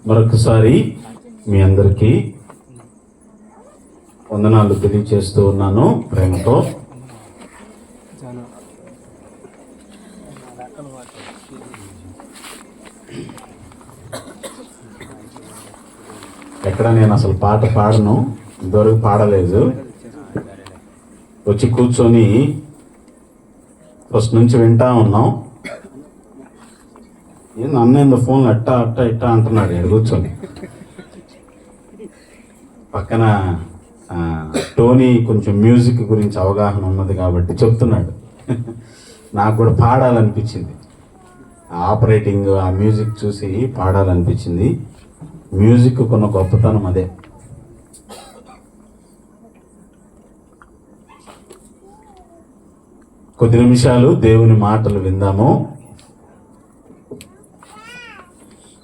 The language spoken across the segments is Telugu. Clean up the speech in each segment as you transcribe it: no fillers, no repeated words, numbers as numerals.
మరొకసారి మీ అందరికీ వందనాలు తెలియజేస్తూ ఉన్నాను ప్రేమతో. ఎక్కడ నేను అసలు పాట పాడను, ఇంతవరకు పాడలేదు. వచ్చి కూర్చొని ఫస్ట్ నుంచి వింటా ఉన్నాం. అన్న ఫోన్ అట్టా అట్టా ఇట్టా అంటున్నాడు ఇక్కడ కూర్చొని. పక్కన టోనీ కొంచెం మ్యూజిక్ గురించి అవగాహన ఉన్నది కాబట్టి చెప్తున్నాడు. నాకు కూడా పాడాలనిపించింది. ఆపరేటింగ్ ఆ మ్యూజిక్ చూసి పాడాలనిపించింది. మ్యూజిక్ కొన్న గొప్పతనం అదే. కొద్ది నిమిషాలు దేవుని మాటలు విందాము.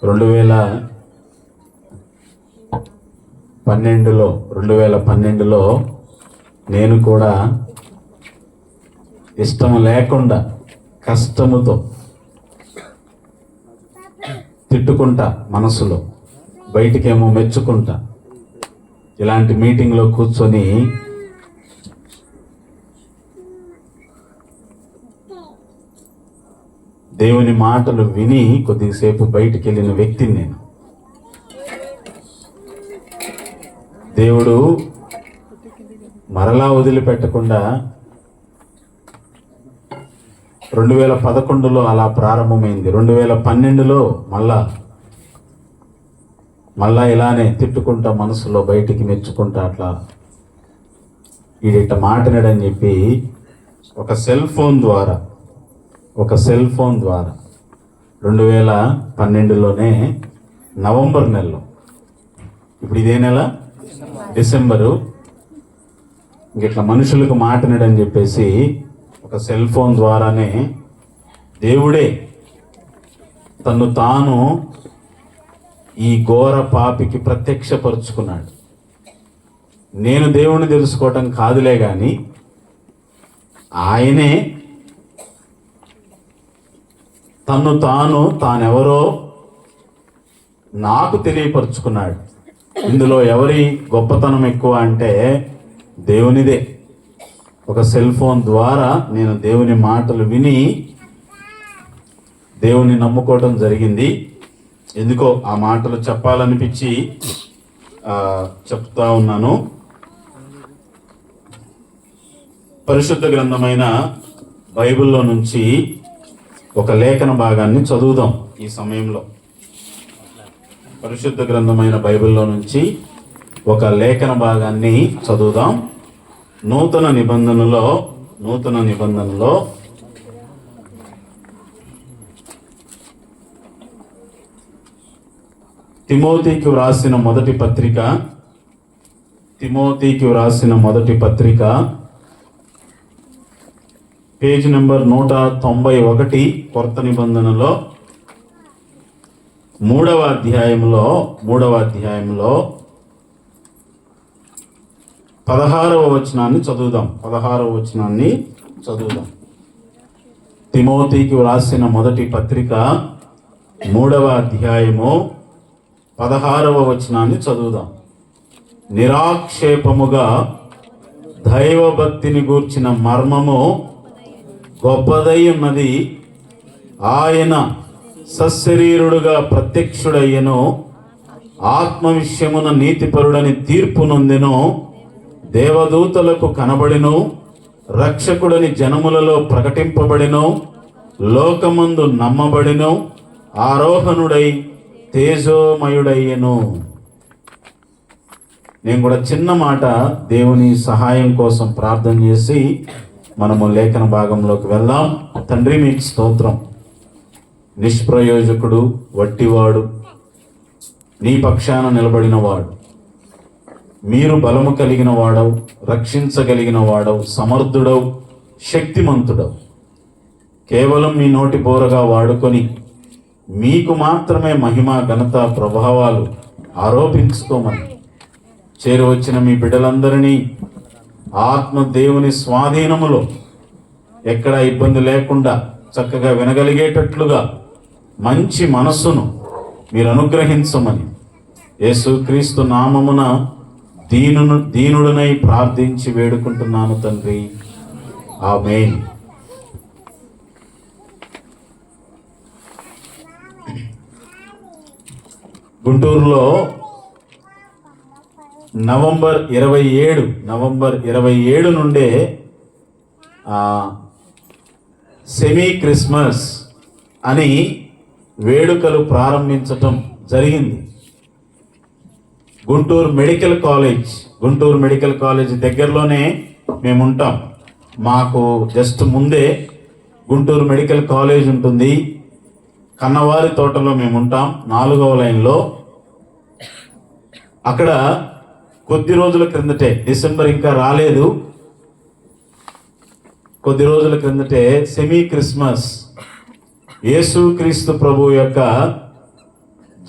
2012లో నేను కూడా ఇష్టం లేకుండా కష్టముతో తిట్టుకుంటా, మనసులో బయటికేమో మెచ్చుకుంటా, ఇలాంటి మీటింగ్లో కూర్చొని దేవుని మాటలు విని కొద్దిసేపు బయటికి వెళ్ళిన వ్యక్తిని నేను. దేవుడు మరలా వదిలిపెట్టకుండా 2011లో అలా ప్రారంభమైంది. 2012లో మళ్ళా ఇలానే తిట్టుకుంటా, మనసులో బయటికి మెచ్చుకుంటా, అట్లా ఈడిట్ట మాట్లాడని చెప్పి ఒక సెల్ ఫోన్ ద్వారా 2012లోనే నవంబర్ నెలలో, ఇప్పుడు ఇదే నెల డిసెంబరు, ఇట్లా మనుషులకు మాట్లాడని చెప్పేసి ఒక సెల్ ఫోన్ ద్వారానే దేవుడే తను తాను ఈ ఘోర పాపికి ప్రత్యక్షపరుచుకున్నాడు. నేను దేవుణ్ణి తెలుసుకోవటం కాదులే కానీ ఆయనే తానెవరో నాకు తెలియపరుచుకున్నాడు. ఇందులో ఎవరి గొప్పతనం ఎక్కువ అంటే దేవునిదే. ఒక సెల్ ఫోన్ ద్వారా నేను దేవుని మాటలు విని దేవుని నమ్ముకోవటం జరిగింది. ఎందుకో ఆ మాటలు చెప్పాలనిపించి చెప్తా ఉన్నాను. పరిశుద్ధ గ్రంథమైన బైబిల్లో నుంచి ఒక లేఖన భాగాన్ని చదువుదాం ఈ సమయంలో. పరిశుద్ధ గ్రంథమైన బైబిల్లో నుంచి ఒక లేఖన భాగాన్ని చదువుదాం. నూతన నిబంధనలో తిమోతికి వ్రాసిన మొదటి పత్రిక పేజ్ నెంబర్ 191, కొత్త నిబంధనలో 3వ అధ్యాయంలో 16వ వచనాన్ని చదువుదాం. తిమోతికి వ్రాసిన మొదటి పత్రిక 3వ అధ్యాయము 16వ వచనాన్ని చదువుదాం. నిరాక్షేపముగా దైవభక్తిని గూర్చిన మర్మము గొప్పదై ఉన్నది. ఆయన సశరీరుడుగా ప్రత్యక్షుడయ్యను, ఆత్మ విషయమున నీతిపరుడని తీర్పు నొందెను, దేవదూతలకు కనబడిను, రక్షకుడని జనములలో ప్రకటింపబడిను, లోకమందు నమ్మబడిను, ఆరోహణుడై తేజోమయుడయ్యను. నేను కూడా చిన్న మాట దేవుని సహాయం కోసం ప్రార్థన చేసి మనము లేఖన భాగంలోకి వెళ్దాం. తండ్రి, మీకు స్తోత్రం. నిష్ప్రయోజకుడు, వట్టివాడు, నీ పక్షాన నిలబడిన వాడు, మీరు బలము కలిగిన వాడవు, రక్షించగలిగిన వాడవు, సమర్థుడవు, శక్తిమంతుడవు. కేవలం మీ నోటి బోరగా వాడుకొని మీకు మాత్రమే మహిమ, ఘనత, ప్రభావాలు ఆరోపించుకోమని చేరువచ్చిన మీ బిడ్డలందరినీ ఆత్మ దేవుని స్వాధీనములో ఎక్కడ ఇబ్బంది లేకుండా చక్కగా వినగలిగేటట్లుగా మంచి మనస్సును మీరు అనుగ్రహించమని యేసుక్రీస్తు నామమున దీనుడనై ప్రార్థించి వేడుకుంటున్నాను తండ్రి, ఆమేన్. గుంటూరులో నవంబర్ 27 నుండే సెమీ క్రిస్మస్ అని వేడుకలు ప్రారంభించటం జరిగింది. గుంటూరు మెడికల్ కాలేజ్ దగ్గరలోనే మేము ఉంటాం. మాకు జస్ట్ ముందే గుంటూరు మెడికల్ కాలేజ్ ఉంటుంది. కన్నవారి తోటలో మేము ఉంటాం, 4వ లైన్లో. అక్కడ కొద్ది రోజుల క్రిందటే, డిసెంబర్ ఇంకా రాలేదు, కొద్ది రోజుల క్రిందటే సెమీ క్రిస్మస్ యేసుక్రీస్తు ప్రభు యొక్క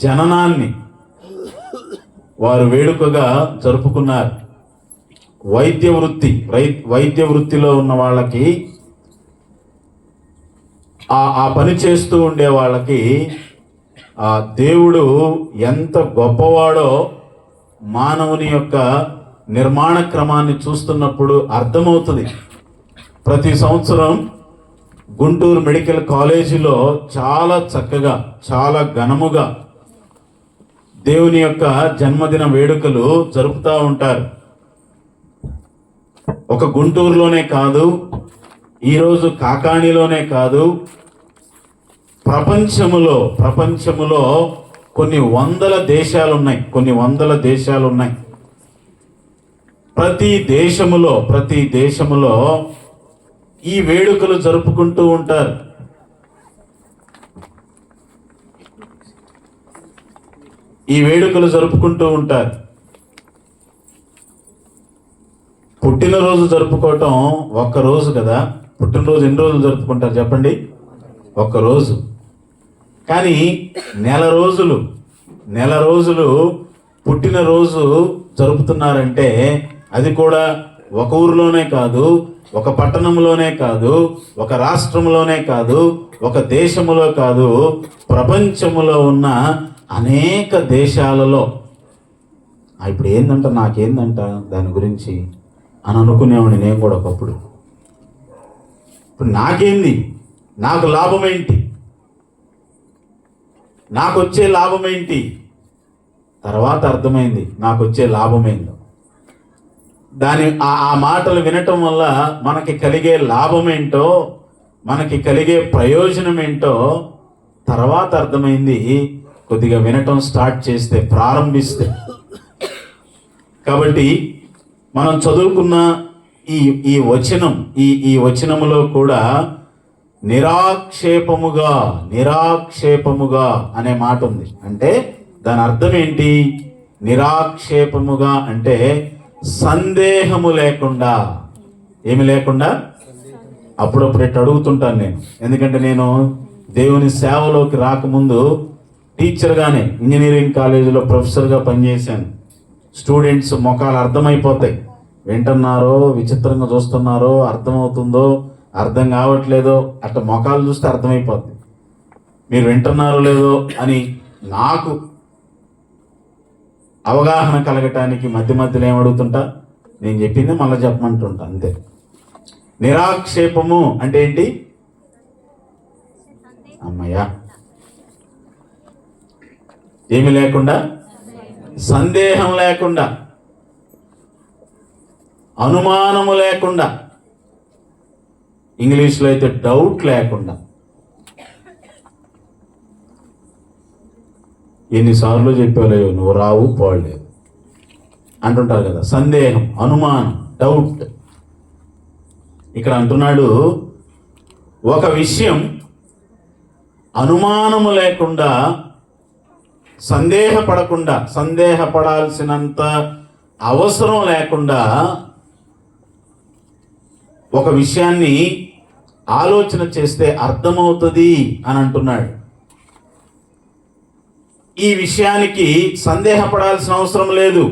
జననాన్ని వారు వేడుకగా జరుపుకున్నారు. వైద్య వృత్తిలో ఉన్న వాళ్ళకి, ఆ పని చేస్తూ ఉండే వాళ్ళకి ఆ దేవుడు ఎంత గొప్పవాడో మానవుని యొక్క నిర్మాణ క్రమాన్ని చూస్తున్నప్పుడు అర్థమవుతుంది. ప్రతి సంవత్సరం గుంటూరు మెడికల్ కాలేజీలో చాలా చక్కగా, చాలా ఘనముగా దేవుని యొక్క జన్మదిన వేడుకలు జరుపుతూ ఉంటారు. ఒక గుంటూరులోనే కాదు, ఈరోజు కాకాణిలోనే కాదు, ప్రపంచములో కొన్ని వందల దేశాలు ఉన్నాయి. ప్రతి దేశములో ఈ వేడుకలు జరుపుకుంటూ ఉంటారు. పుట్టినరోజు జరుపుకోవటం ఒక్కరోజు కదా. పుట్టినరోజు ఎన్ని రోజులు జరుపుకుంటారు చెప్పండి? ఒక్కరోజు. కానీ నెల రోజులు పుట్టినరోజు జరుపుతున్నారంటే అది కూడా ఒక ఊరిలోనే కాదు, ఒక పట్టణంలోనే కాదు, ఒక రాష్ట్రంలోనే కాదు, ఒక దేశంలో కాదు, ప్రపంచంలో ఉన్న అనేక దేశాలలో. ఇప్పుడు నాకేందంట దాని గురించి అని అనుకునేవాడిని నేను కూడా ఒకప్పుడు. ఇప్పుడు నాకు లాభం ఏంటి, నాకు వచ్చే లాభం ఏంటి? తర్వాత అర్థమైంది నాకు వచ్చే లాభం ఏందో. ఆ మాటలు వినటం వల్ల మనకి కలిగే లాభం ఏంటో, మనకి కలిగే ప్రయోజనం ఏంటో తర్వాత అర్థమైంది కొద్దిగా వినటం స్టార్ట్ చేస్తే, ప్రారంభిస్తే. కాబట్టి మనం చదువుకున్న ఈ వచనములో కూడా నిరాక్షేపముగా అనే మాట ఉంది. అంటే దాని అర్థం ఏంటి? నిరాక్షేపముగా అంటే సందేహము లేకుండా. ఏమి లేకుండా? అప్పుడప్పుడు ఎట్టు అడుగుతుంటాను నేను, ఎందుకంటే నేను దేవుని సేవలోకి రాకముందు టీచర్గానే ఇంజనీరింగ్ కాలేజీలో ప్రొఫెసర్గా పనిచేశాను. స్టూడెంట్స్ ముఖాలు అర్థమైపోతాయి, వింటున్నారో విచిత్రంగా చూస్తున్నారో, అర్థమవుతుందో అర్థం కావట్లేదో, అట్లా ముఖాలు చూస్తే అర్థమైపోద్ది మీరు వింటున్నారో లేదో అని. నాకు అవగాహన కలగటానికి మధ్యలో ఏమడుగుతుంటా, నేను చెప్పింది మళ్ళీ చెప్పమంటుంటా, అంతే. నిరాక్షేపము అంటే ఏంటి? అమ్మయ్యా, ఏమి లేకుండా, సందేహం లేకుండా, అనుమానము లేకుండా, ఇంగ్లీష్లో అయితే డౌట్ లేకుండా. ఎన్నిసార్లు చెప్పలేవు, నువ్వు రావు పోలేదు అంటుంటారు కదా. సందేహం, అనుమానం, డౌట్. ఇక్కడ అంటున్నాడు, ఒక విషయం అనుమానము లేకుండా, సందేహపడాల్సినంత అవసరం లేకుండా ఒక విషయాన్ని ఆలోచన చేస్తే అర్థమవుతుంది అని అంటున్నాడు. ఈ విషయానికి సందేహపడాల్సిన అవసరం లేదు,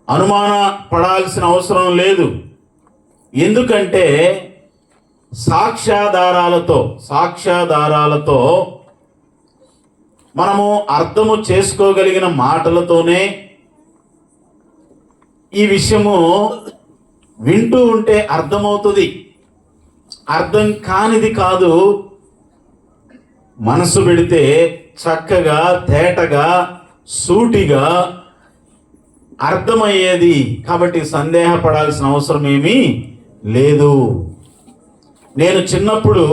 అనుమాన పడాల్సిన అవసరం లేదు. ఎందుకంటే సాక్ష్యాధారాలతో మనము అర్థము చేసుకోగలిగిన మాటలతోనే ఈ విషయము వింటూ ఉంటే అర్థమవుతుంది. అర్థం కానిది కాదు. మనసు పెడితే చక్కగా, తేటగా, సూటిగా అర్థమయ్యేది. కాబట్టి సందేహపడాల్సిన అవసరం ఏమీ లేదు. నేను చిన్నప్పుడు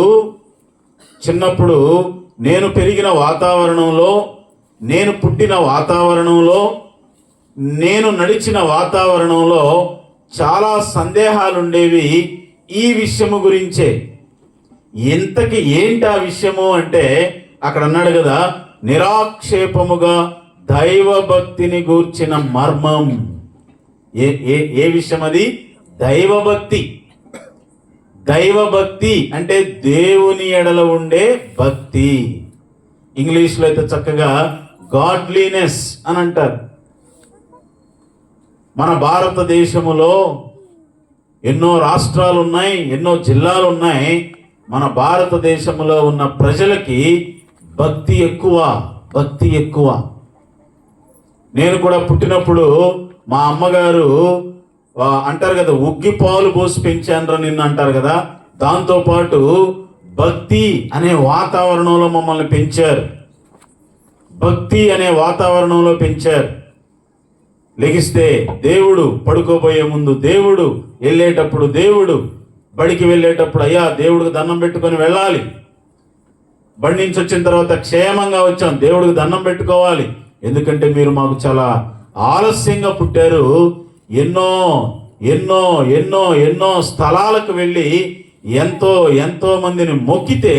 నేను పెరిగిన వాతావరణంలో, నేను పుట్టిన వాతావరణంలో, నేను నడిచిన వాతావరణంలో చాలా సందేహాలు ఉండేవి ఈ విషయము గురించే. ఇంతకి ఏంటి ఆ విషయము అంటే, అక్కడ అన్నాడు కదా, నిరాక్షేపముగా దైవభక్తిని గూర్చిన మర్మం. ఏ విషయం అది? దైవభక్తి అంటే దేవుని ఎడల ఉండే భక్తి. ఇంగ్లీష్లో అయితే చక్కగా గాడ్లీనెస్ అని అంటారు. మన భారతదేశములో ఎన్నో రాష్ట్రాలు ఉన్నాయి, ఎన్నో జిల్లాలు ఉన్నాయి. మన భారతదేశంలో ఉన్న ప్రజలకి భక్తి ఎక్కువ. నేను కూడా పుట్టినప్పుడు మా అమ్మగారు అంటారు కదా, ఉగ్గి పాలు పోసి పెంచాన్రా నిన్ను అంటారు కదా. దాంతోపాటు భక్తి అనే వాతావరణంలో మమ్మల్ని పెంచారు. లెగిస్తే దేవుడు, పడుకోబోయే ముందు దేవుడు, వెళ్ళేటప్పుడు దేవుడు, బడికి వెళ్ళేటప్పుడు అయ్యా దేవుడికి దండం పెట్టుకొని వెళ్ళాలి. బడి నుంచి వచ్చిన తర్వాత క్షేమంగా వచ్చాం, దేవుడికి దండం పెట్టుకోవాలి. ఎందుకంటే మీరు మాకు చాలా ఆలస్యంగా పుట్టారు. ఎన్నో స్థలాలకు వెళ్ళి ఎంతో మందిని మొక్కితే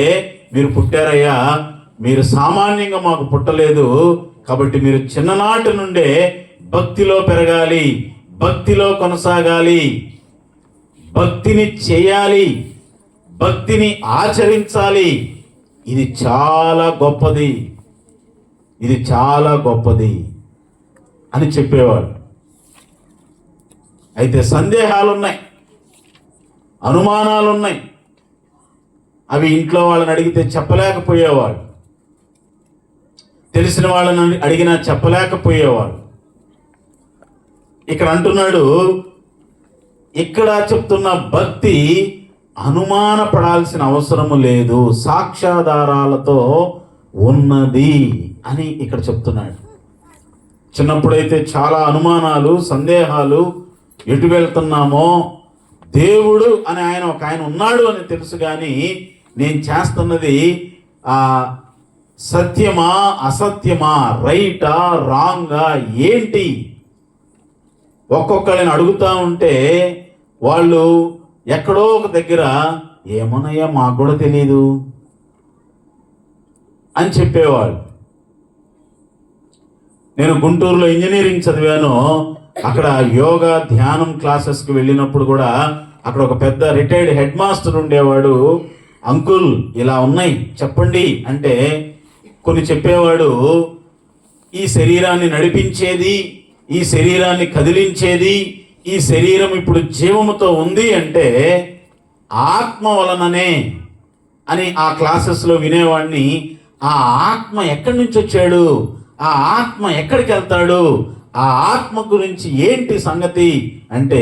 మీరు పుట్టారయ్యా. మీరు సామాన్యంగా మాకు పుట్టలేదు. కాబట్టి మీరు చిన్ననాటి నుండే భక్తిలో పెరగాలి, భక్తిలో కొనసాగాలి, భక్తిని చేయాలి, భక్తిని ఆచరించాలి. ఇది చాలా గొప్పది అని చెప్పేవాడు. అయితే సందేహాలున్నాయి, అనుమానాలున్నాయి. అవి ఇంట్లో వాళ్ళని అడిగితే చెప్పలేకపోయేవాడు, తెలిసిన వాళ్ళని అడిగినా చెప్పలేకపోయేవాడు. ఇక్కడ అంటున్నాడు, ఇక్కడ చెప్తున్న భక్తి అనుమానపడాల్సిన అవసరము లేదు, సాక్ష్యాధారాలతో ఉన్నది అని ఇక్కడ చెప్తున్నాడు. చిన్నప్పుడైతే చాలా అనుమానాలు, సందేహాలు, ఎటు వెళ్తున్నామో, దేవుడు అని ఒక ఆయన ఉన్నాడు అని తెలుసు, కానీ నేను చేస్తున్నది సత్యమా అసత్యమా, రైటా రాంగా ఏంటి? ఒక్కొక్కరిని అడుగుతా ఉంటే వాళ్ళు ఎక్కడో ఒక దగ్గర ఏమోనయ్యా మాకు కూడా తెలియదు అని చెప్పేవాళ్ళు. నేను గుంటూరులో ఇంజనీరింగ్ చదివాను. అక్కడ యోగా ధ్యానం క్లాసెస్కి వెళ్ళినప్పుడు కూడా అక్కడ ఒక పెద్ద రిటైర్డ్ హెడ్ మాస్టర్ ఉండేవాడు. అంకుల్ ఇలా ఉన్నాయి చెప్పండి అంటే కొన్ని చెప్పేవాడు. ఈ శరీరాన్ని నడిపించేది, ఈ శరీరాన్ని కదిలించేది, ఈ శరీరం ఇప్పుడు జీవముతో ఉంది అంటే ఆత్మ వలననే అని ఆ క్లాసెస్లో వినేవాడిని. ఆ ఆత్మ ఎక్కడి నుంచి వచ్చాడు, ఆ ఆత్మ ఎక్కడికి వెళ్తాడు, ఆ ఆత్మ గురించి ఏంటి సంగతి అంటే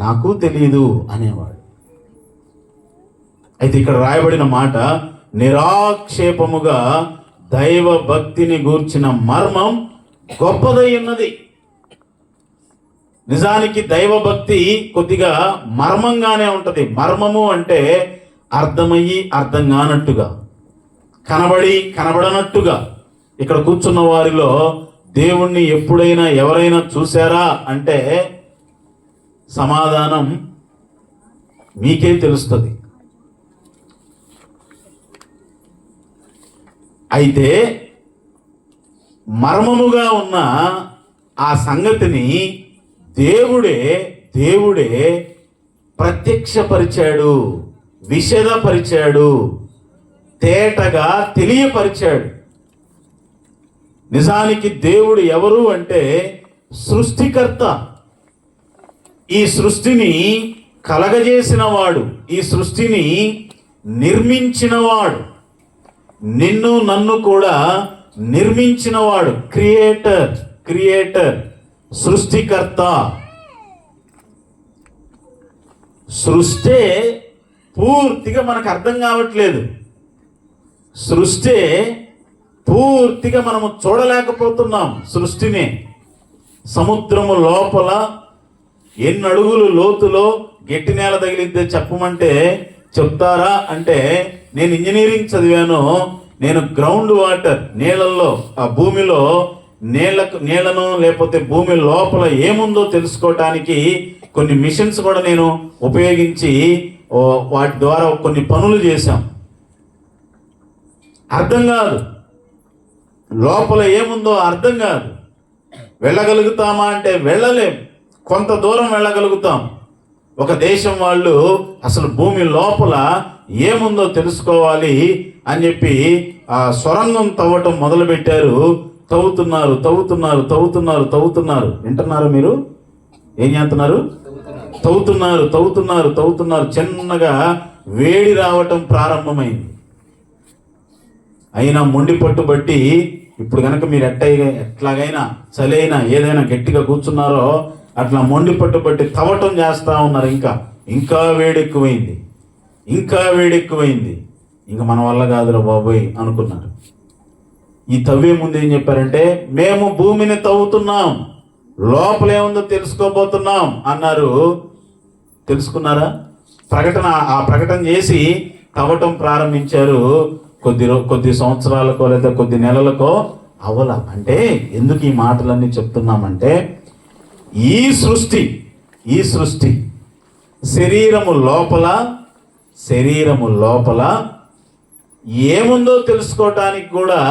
నాకు తెలియదు అనేవాడు. అయితే ఇక్కడ రాయబడిన మాట నిరాక్షేపముగా దైవ భక్తిని గూర్చిన మర్మం గొప్పదై ఉన్నది. నిజానికి దైవభక్తి కొద్దిగా మర్మంగానే ఉంటుంది. మర్మము అంటే అర్థమయ్యి అర్థం కానట్టుగా, కనబడి కనబడనట్టుగా. ఇక్కడ కూర్చున్న వారిలో దేవుణ్ణి ఎప్పుడైనా ఎవరైనా చూశారా అంటే సమాధానం మీకే తెలుస్తుంది. అయితే మర్మముగా ఉన్న ఆ సంగతిని దేవుడే ప్రత్యక్షపరిచాడు, విషదపరిచాడు, తేటగా తెలియపరిచాడు. నిజానికి దేవుడు ఎవరు అంటే సృష్టికర్త. ఈ సృష్టిని కలగజేసిన వాడు, ఈ సృష్టిని నిర్మించినవాడు, నిన్ను నన్ను కూడా నిర్మించినవాడు. క్రియేటర్, సృష్టికర్త. సృష్టి పూర్తిగా మనకు అర్థం కావట్లేదు. సృష్టి పూర్తిగా మనము చూడలేకపోతున్నాం. సృష్టిని సముద్రము లోపల ఎన్ని అడుగులు లోతులో గట్టి నేల తగిలిద్దే చెప్పమంటే చెప్తారా అంటే, నేను ఇంజనీరింగ్ చదివాను. నేను గ్రౌండ్ వాటర్, నీళ్ళల్లో, ఆ భూమిలో నీళ్లను లేకపోతే భూమి లోపల ఏముందో తెలుసుకోవటానికి కొన్ని మిషన్స్ కూడా నేను ఉపయోగించి వాటి ద్వారా కొన్ని పనులు చేశాం. అర్థం కాదు, లోపల ఏముందో అర్థం కాదు. వెళ్ళగలుగుతామా అంటే వెళ్ళలేం. కొంత దూరం వెళ్ళగలుగుతాం. ఒక దేశం వాళ్ళు అసలు భూమి లోపల ఏముందో తెలుసుకోవాలి అని చెప్పి ఆ సొరంగం తవ్వటం మొదలుపెట్టారు. తవ్వుతున్నారు. వింటున్నారు మీరు? ఏం చేస్తున్నారు? తవ్వుతున్నారు. చిన్నగా వేడి రావటం ప్రారంభమైంది. అయినా మొండి పట్టుబట్టి ఇప్పుడు కనుక మీరు ఎట్లాగైనా చలైనా ఏదైనా గట్టిగా కూర్చున్నారో అట్లా మొండి పట్టుబట్టి తవ్వటం చేస్తూ ఉన్నారు. ఇంకా వేడెక్కువైంది. ఇంకా మన వల్ల కాదురా బాబోయ్ అనుకున్నారు. ఈ తవ్వే ముందు ఏం చెప్పారంటే, మేము భూమిని తవ్వుతున్నాం, లోపల ఏముందో తెలుసుకోబోతున్నాం అన్నారు. తెలుసుకున్నారా? ఆ ప్రకటన చేసి తవ్వటం ప్రారంభించారు. కొద్ది సంవత్సరాలకో లేదా కొద్ది నెలలకో అవల. అంటే ఎందుకు ఈ మాటలన్నీ చెప్తున్నామంటే, ఈ సృష్టి శరీరము లోపల ఏముందో తెలుసుకోవటానికి కూడా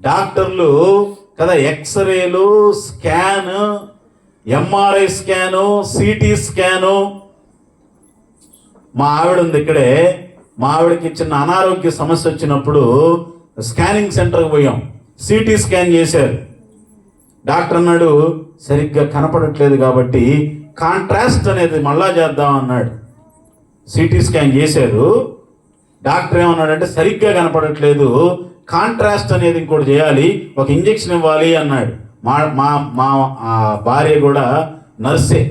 డాక్టర్లు కదా ఎక్స్రేలు, scan, MRI scan, CT scan. మా ఆవిడ ఉంది ఇక్కడే. మా ఆవిడకి చిన్న అనారోగ్య సమస్య వచ్చినప్పుడు స్కానింగ్ సెంటర్కి పోయాం. సిటీ స్కాన్ చేశారు. డాక్టర్ అన్నాడు, సరిగ్గా కనపడట్లేదు కాబట్టి కాంట్రాస్ట్ అనేది మళ్ళా చేద్దాం అన్నాడు. సిటీ స్కాన్ చేశారు. డాక్టర్ ఏమన్నాడంటే, సరిగ్గా కనపడట్లేదు, కాంట్రాస్ట్ అనేది ఇంకోటి చేయాలి, ఒక ఇంజెక్షన్ ఇవ్వాలి అన్నాడు. మా భార్య కూడా నర్సే.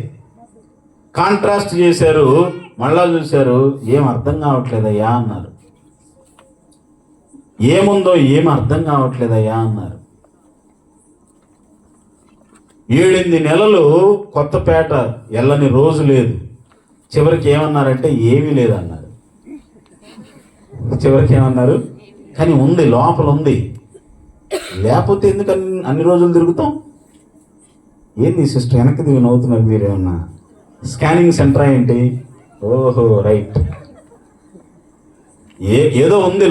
కాంట్రాస్ట్ చేశారు. మళ్ళా చూశారు, ఏం అర్థం కావట్లేదయ్యా అన్నారు. ఏముందో ఏం అర్థం కావట్లేదయ్యా అన్నారు. 7 నెలలు కొత్తపేట వెళ్ళని రోజు లేదు. చివరికి ఏమన్నారంటే ఏమీ లేదన్నారు. కానీ ఉంది, లోపల ఉంది. లేకపోతే ఎందుకు అన్ని రోజులు తిరుగుతాం? ఏంది సిస్టర్ వెనక్కి దిగి నవ్వుతున్నారు మీరేమన్నా? స్కానింగ్ సెంటర్ ఏంటి? ఓహో రైట్. ఏదో ఉంది,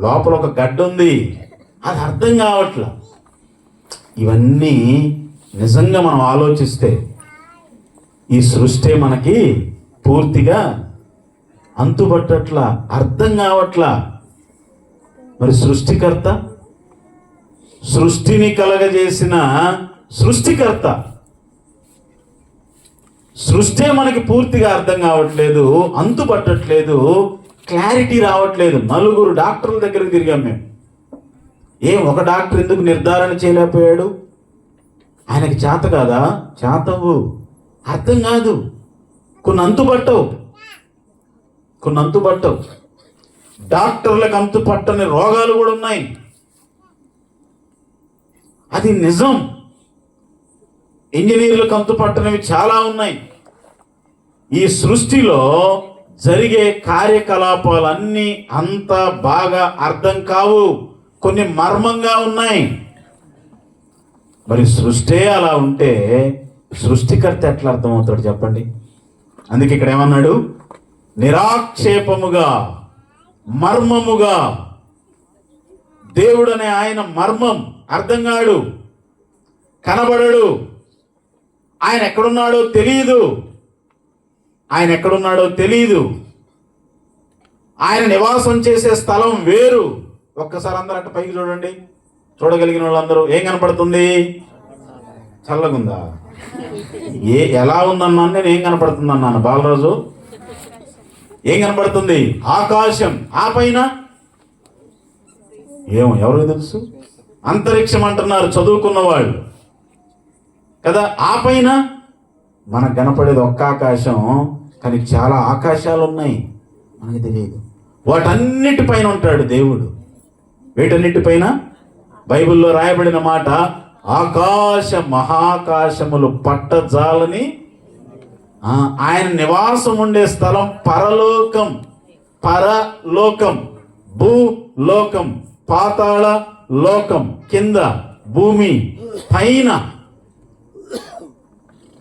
లోపల ఒక గడ్డ ఉంది, అది అర్థం కావట్లా. ఇవన్నీ నిజంగా మనం ఆలోచిస్తే ఈ సృష్టి మనకి పూర్తిగా అంతుబట్టట్లా, అర్థం కావట్లా. మరి సృష్టికర్త, సృష్టిని కలగజేసిన సృష్టికర్త, సృష్టి మనకి పూర్తిగా అర్థం కావట్లేదు, అంతుపట్టట్లేదు, క్లారిటీ రావట్లేదు. 4 డాక్టర్ల దగ్గరికి తిరిగాం మేము. ఒక డాక్టర్ ఎందుకు నిర్ధారణ చేయలేకపోయాడు? ఆయనకి చేత కాదా? చేతవు, అర్థం కాదు. కొన్ని అంతుపట్టవు. డాక్టర్లకు అంతుపట్టని రోగాలు కూడా ఉన్నాయి. అది నిజం. ఇంజనీర్లకు అంతుపట్టనివి చాలా ఉన్నాయి. ఈ సృష్టిలో జరిగే కార్యకలాపాలన్నీ అంత బాగా అర్థం కావు, కొన్ని మర్మంగా ఉన్నాయి. మరి సృష్టి అలా ఉంటే సృష్టికర్త ఎట్లా అర్థమవుతాడు చెప్పండి? అందుకే ఇక్కడ ఏమన్నాడు? నిరాక్షేపముగా, మర్మముగా. దేవుడనే ఆయన మర్మం అర్థం కాడు, కనబడడు. ఆయన ఎక్కడున్నాడో తెలియదు. ఆయన నివాసం చేసే స్థలం వేరు. ఒక్కసారి అందరూ అట్ట పైకి చూడండి. చూడగలిగిన వాళ్ళందరూ ఏం కనపడుతుంది? చల్లగుందా? ఎలా ఉందన్నాను నేను? ఏం కనపడుతుంది అన్నాను బాలరాజు? ఏం కనపడుతుంది? ఆకాశం. ఆ పైన ఎవరికి తెలుసు? అంతరిక్షం అంటున్నారు చదువుకున్న వాళ్ళు కదా. ఆ పైన మనకు కనపడేది ఒక్క ఆకాశం, కానీ చాలా ఆకాశాలు ఉన్నాయి, మనకి తెలియదు. వాటన్నిటిపైన ఉంటాడు దేవుడు. వీటన్నిటిపైన బైబిల్లో రాయబడిన మాట, ఆకాశ మహాకాశములు పట్టజాలని ఆయన నివాసం ఉండే స్థలం పరలోకం. పరలోకం, భూలోకం, పాతాళ లోకం, కింద భూమి, పైన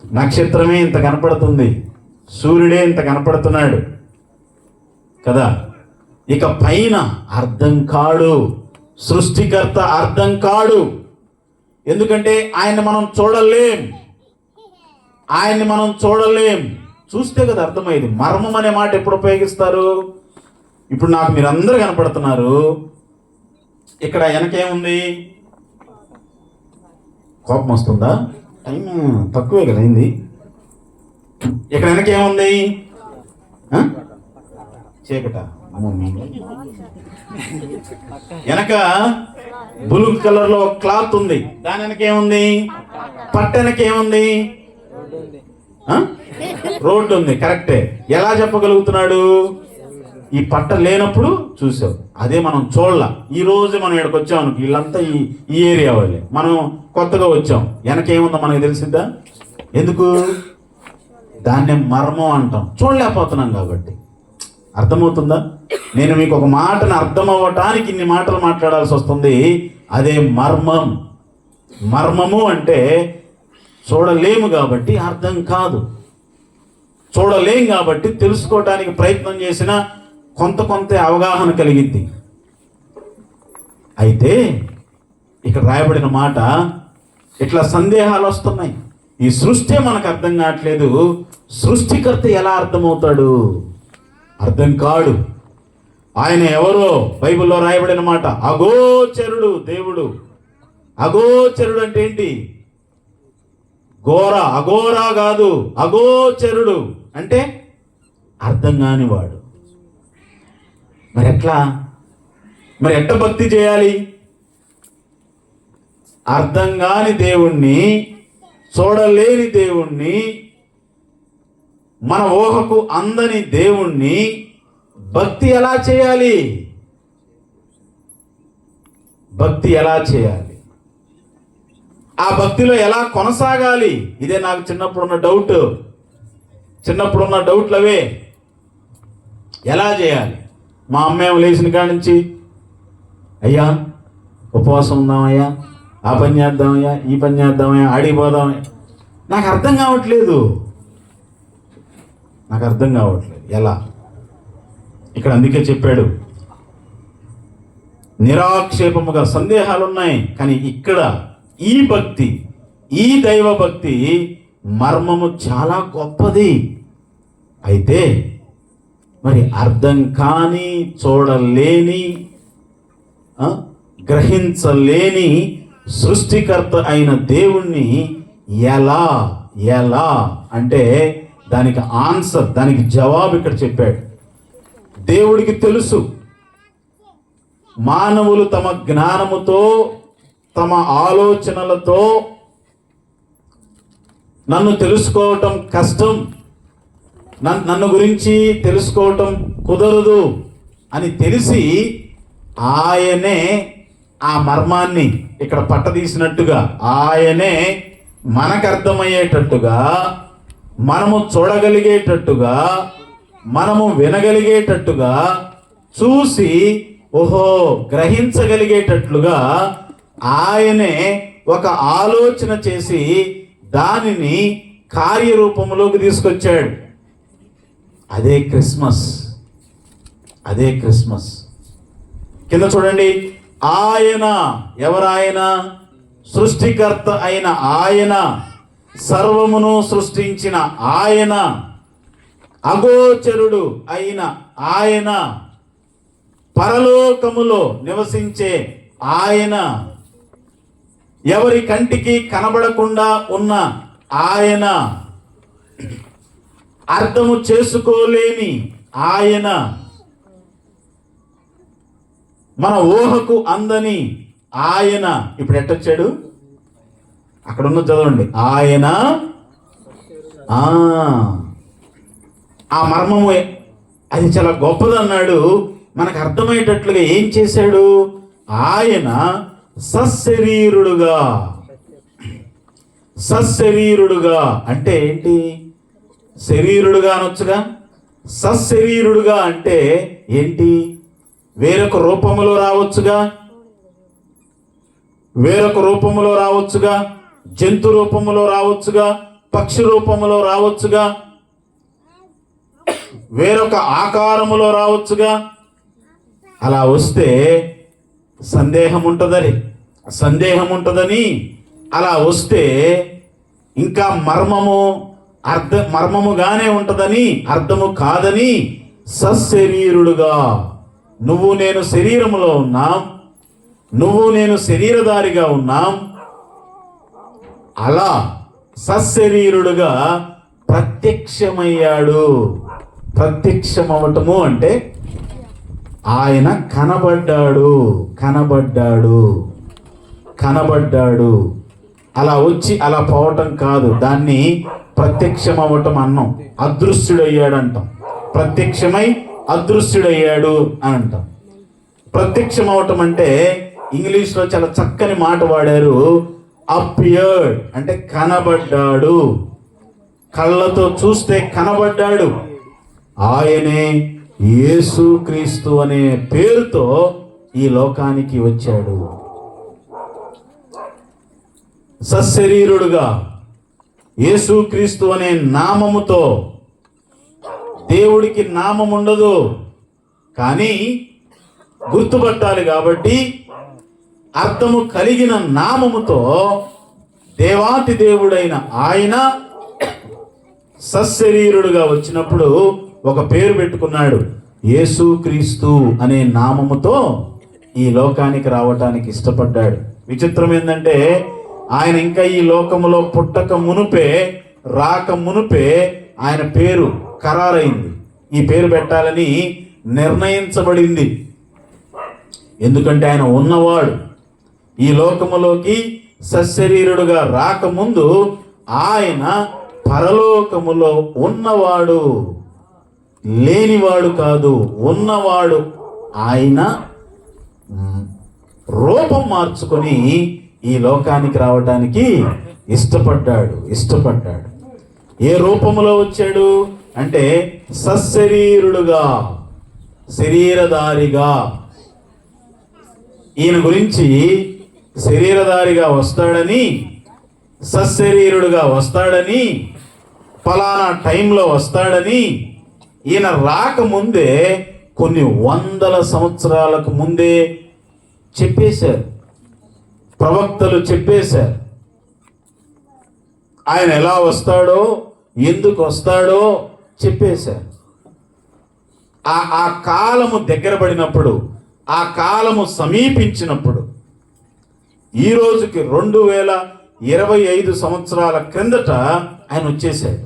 నక్షత్రమే ఇంత కనపడుతుంది, సూర్యుడే ఇంత కనపడుతున్నాడు కదా. ఇక పైన అర్థం కాడు, సృష్టికర్త అర్థం కాడు. ఎందుకంటే ఆయన్ని మనం చూడలేం, ఆయన్ని మనం చూడలేం. చూస్తే కదా అర్థమయ్యేది. మర్మం అనే మాట ఎప్పుడు ఉపయోగిస్తారు? ఇప్పుడు నాకు మీరందరూ కనపడుతున్నారు, ఇక్కడ వెనకేముంది? కోపం వస్తుందా? టైం తక్కువే కదా అయింది. ఇక్కడ వెనకేముంది? చీకట. వెనక బ్లూ కలర్ లో క్లాత్ ఉంది, దాని వెనకేముంది? పట్ట వెనకేముంది? రోడ్డు ఉంది. కరెక్టే. ఎలా చెప్పగలుగుతున్నాడు? ఈ పట్ట లేనప్పుడు చూసావు. అదే మనం చూడలా. ఈ రోజు మనం ఇక్కడికి వచ్చాం, వీళ్ళంతా ఈ ఏరియా వాళ్ళే, మనం కొత్తగా వచ్చాం. వెనకేముందో మనకు తెలిసిద్దా? ఎందుకు? దాన్నే మర్మం అంటాం, చూడలేకపోతున్నాం కాబట్టి. అర్థమవుతుందా? నేను మీకు ఒక మాటను అర్థం అవ్వటానికి ఇన్ని మాటలు మాట్లాడాల్సి వస్తుంది. అదే మర్మం. మర్మము అంటే చూడలేము కాబట్టి అర్థం కాదు, చూడలేం కాబట్టి తెలుసుకోవటానికి ప్రయత్నం చేసిన కొంత అవగాహన కలిగిద్ది. అయితే ఇక్కడ రాయబడిన మాట, ఇట్లా సందేహాలు వస్తున్నాయి. ఈ సృష్టి మనకు అర్థం కావట్లేదు, సృష్టికర్త ఎలా అర్థమవుతాడు? అర్థం కాడు. ఆయన ఎవరో బైబిల్లో రాయబడిన మాట, అగోచరుడు దేవుడు. అగోచరుడు అంటే ఏంటి? ఘోర, అఘోరా కాదు, అగోచరుడు అంటే అర్థం కానివాడు. మరి ఎట్లా భక్తి చేయాలి? అర్థం కాని దేవుణ్ణి, చూడలేని దేవుణ్ణి, మన ఊహకు అందని దేవుణ్ణి భక్తి ఎలా చేయాలి? భక్తి ఎలా చేయాలి? ఆ భక్తిలో ఎలా కొనసాగాలి? ఇదే నాకు చిన్నప్పుడున్న డౌట్లు అవే. ఎలా చేయాలి? మా అమ్మేమో లేచిన కాడి నుంచి, అయ్యా ఉపవాసం ఉందామయ్యా, ఆ పని చేద్దామయ్యా, ఈ పని చేద్దామయ్యా, ఆడిపోదామయ్యా. నాకు అర్థం కావట్లేదు. ఎలా? ఇక్కడ అందుకే చెప్పాడు, నిరాక్షేపముగా సందేహాలు ఉన్నాయి, కానీ ఇక్కడ ఈ భక్తి, ఈ దైవ భక్తి మర్మము చాలా గొప్పది. అయితే మరి అర్థం కాని, చూడలేని, గ్రహించలేని సృష్టికర్త అయిన దేవుణ్ణి ఎలా అంటే దానికి ఆన్సర్, దానికి జవాబు ఇక్కడ చెప్పాడు. దేవుడికి తెలుసు, మానవులు తమ జ్ఞానముతో, తమ ఆలోచనలతో నన్ను తెలుసుకోవటం కష్టం, నన్ను గురించి తెలుసుకోవటం కుదరదు అని తెలిసి ఆయనే ఆ మర్మాన్ని ఇక్కడ పట్టదీసినట్టుగా, ఆయనే మనకు అర్థమయ్యేటట్టుగా, మనము చూడగలిగేటట్టుగా, మనము వినగలిగేటట్టుగా, చూసి ఓహో గ్రహించగలిగేటట్లుగా ఆయనే ఒక ఆలోచన చేసి దానిని కార్యరూపంలోకి తీసుకొచ్చాడు. అదే క్రిస్మస్. కింద చూడండి, ఆయన ఎవరాయన? సృష్టికర్త అయిన ఆయన, సర్వమును సృష్టించిన ఆయన, అగోచరుడు అయిన ఆయన, పరలోకములో నివసించే ఆయన, ఎవరి కంటికి కనబడకుండా ఉన్న ఆయన, అర్థము చేసుకోలేని ఆయన, మన ఊహకు అందని ఆయన. ఇప్పుడు ఎట్టొచ్చాడు? అక్కడ ఉన్న చదవండి. ఆయన ఆ మర్మము అది చాలా గొప్పదన్నాడు. మనకు అర్థమయ్యేటట్లుగా ఏం చేశాడు? ఆయన సశరీరుడుగా. సశరీరుడుగా అంటే ఏంటి? శరీరుడుగా అనొచ్చుగా. సశరీరుడుగా అంటే ఏంటి? వేరొక రూపములో రావచ్చుగా, వేరొక రూపములో రావచ్చుగా, జంతు రూపములో రావచ్చుగా, పక్షి రూపములో రావచ్చుగా, వేరొక ఆకారములో రావచ్చుగా. అలా వస్తే సందేహం ఉంటుందని అలా వస్తే ఇంకా మర్మముగానే ఉంటుందని, అర్థము కాదని సశరీరుడుగా. నువ్వు నేను శరీరములో ఉన్నాం, నువ్వు నేను శరీరధారిగా ఉన్నాం. అలా సశరీరుడుగా ప్రత్యక్షమయ్యాడు. ప్రత్యక్షమవటము అంటే ఆయన కనబడ్డాడు. అలా వచ్చి అలా పోవటం కాదు, దాన్ని ప్రత్యక్షమవటం అన్నాం. అదృశ్యుడయ్యాడు అంటాం. ప్రత్యక్షమై అదృశ్యుడయ్యాడు అని అంటాం. ప్రత్యక్షమవటం అంటే ఇంగ్లీష్లో చాలా చక్కని మాట వాడారు. అపియర్డ్ అంటే కనబడ్డాడు, కళ్ళతో చూస్తే కనబడ్డాడు. ఆయనే యేసుక్రీస్తు అనే పేరుతో ఈ లోకానికి వచ్చాడు. సశరీరుడుగా యేసుక్రీస్తు అనే నామముతో. దేవుడికి నామం ఉండదు, కానీ గుర్తుపట్టాలి కాబట్టి అర్థము కలిగిన నామముతో దేవాతి దేవుడైన ఆయన సశరీరుడుగా వచ్చినప్పుడు ఒక పేరు పెట్టుకున్నాడు. యేసుక్రీస్తు అనే నామముతో ఈ లోకానికి రావటానికి ఇష్టపడ్డాడు. విచిత్రం ఏంటంటే ఆయన ఇంకా ఈ లోకములో పుట్టక మునుపే, రాక మునుపే ఆయన పేరు ఖరారైంది. ఈ పేరు పెట్టాలని నిర్ణయించబడింది. ఎందుకంటే ఆయన ఉన్నవాడు. ఈ లోకములోకి సశరీరుడుగా రాకముందు ఆయన పరలోకములో ఉన్నవాడు, లేనివాడు కాదు, ఉన్నవాడు. ఆయన రూపం మార్చుకొని ఈ లోకానికి రావడానికి ఇష్టపడ్డాడు. ఏ రూపములో వచ్చాడు అంటే సశరీరుడుగా, శరీరధారిగా. ఈయన గురించి శరీరధారిగా వస్తాడని, సశరీరుడుగా వస్తాడని, ఫలానా టైంలో వస్తాడని ఈయన రాకముందే కొన్ని వందల సంవత్సరాలకు ముందే చెప్పేశారు. ప్రవక్తలు చెప్పేశారు. ఆయన ఎలా వస్తాడో, ఎందుకు వస్తాడో చెప్పేశారు. ఆ కాలము దగ్గర పడినప్పుడు, ఆ కాలము సమీపించినప్పుడు, ఈ రోజుకి 2025 సంవత్సరాల క్రిందట ఆయన వచ్చేసాడు.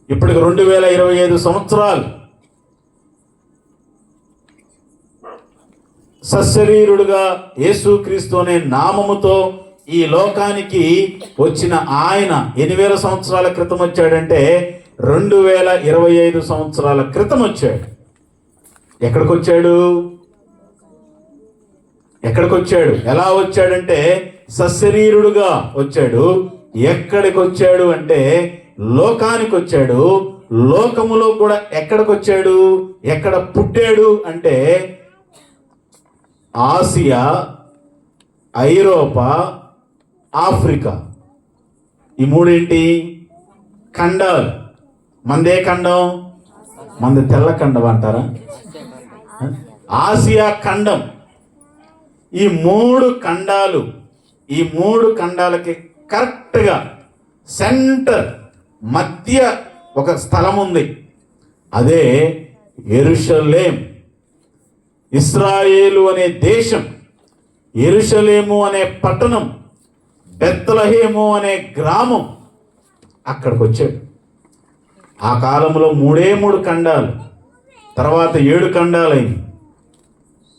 ఇప్పటికి 2025 సంవత్సరాలు సశరీరుడుగా యేసుక్రీస్తు అనే నామముతో ఈ లోకానికి వచ్చిన ఆయన 8000 సంవత్సరాల క్రితం వచ్చాడంటే 2025 సంవత్సరాల క్రితం వచ్చాడు. ఎక్కడికి వచ్చాడు? ఎలా వచ్చాడంటే సశరీరుడుగా వచ్చాడు. ఎక్కడికి వచ్చాడు అంటే లోకానికి వచ్చాడు. లోకములో కూడా ఎక్కడికి వచ్చాడు, ఎక్కడ పుట్టాడు అంటే ఆసియా, ఐరోపా, ఆఫ్రికా. ఈ మూడేంటి? ఖండాలు. మందే ఖండం? మంది తెల్ల ఖండం అంటారా? ఆసియా ఖండం. ఈ మూడు ఖండాలు, ఈ మూడు ఖండాలకి కరెక్ట్గా సెంటర్ మధ్య ఒక స్థలం ఉంది. అదే యెరూషలేం. ఇశ్రాయేలు అనే దేశం, యెరూషలేము అనే పట్టణం, బెత్లెహేము అనే గ్రామం. అక్కడికి వచ్చాడు. ఆ కాలంలో 3 ఖండాలు, తర్వాత 7 ఖండాలైనవి.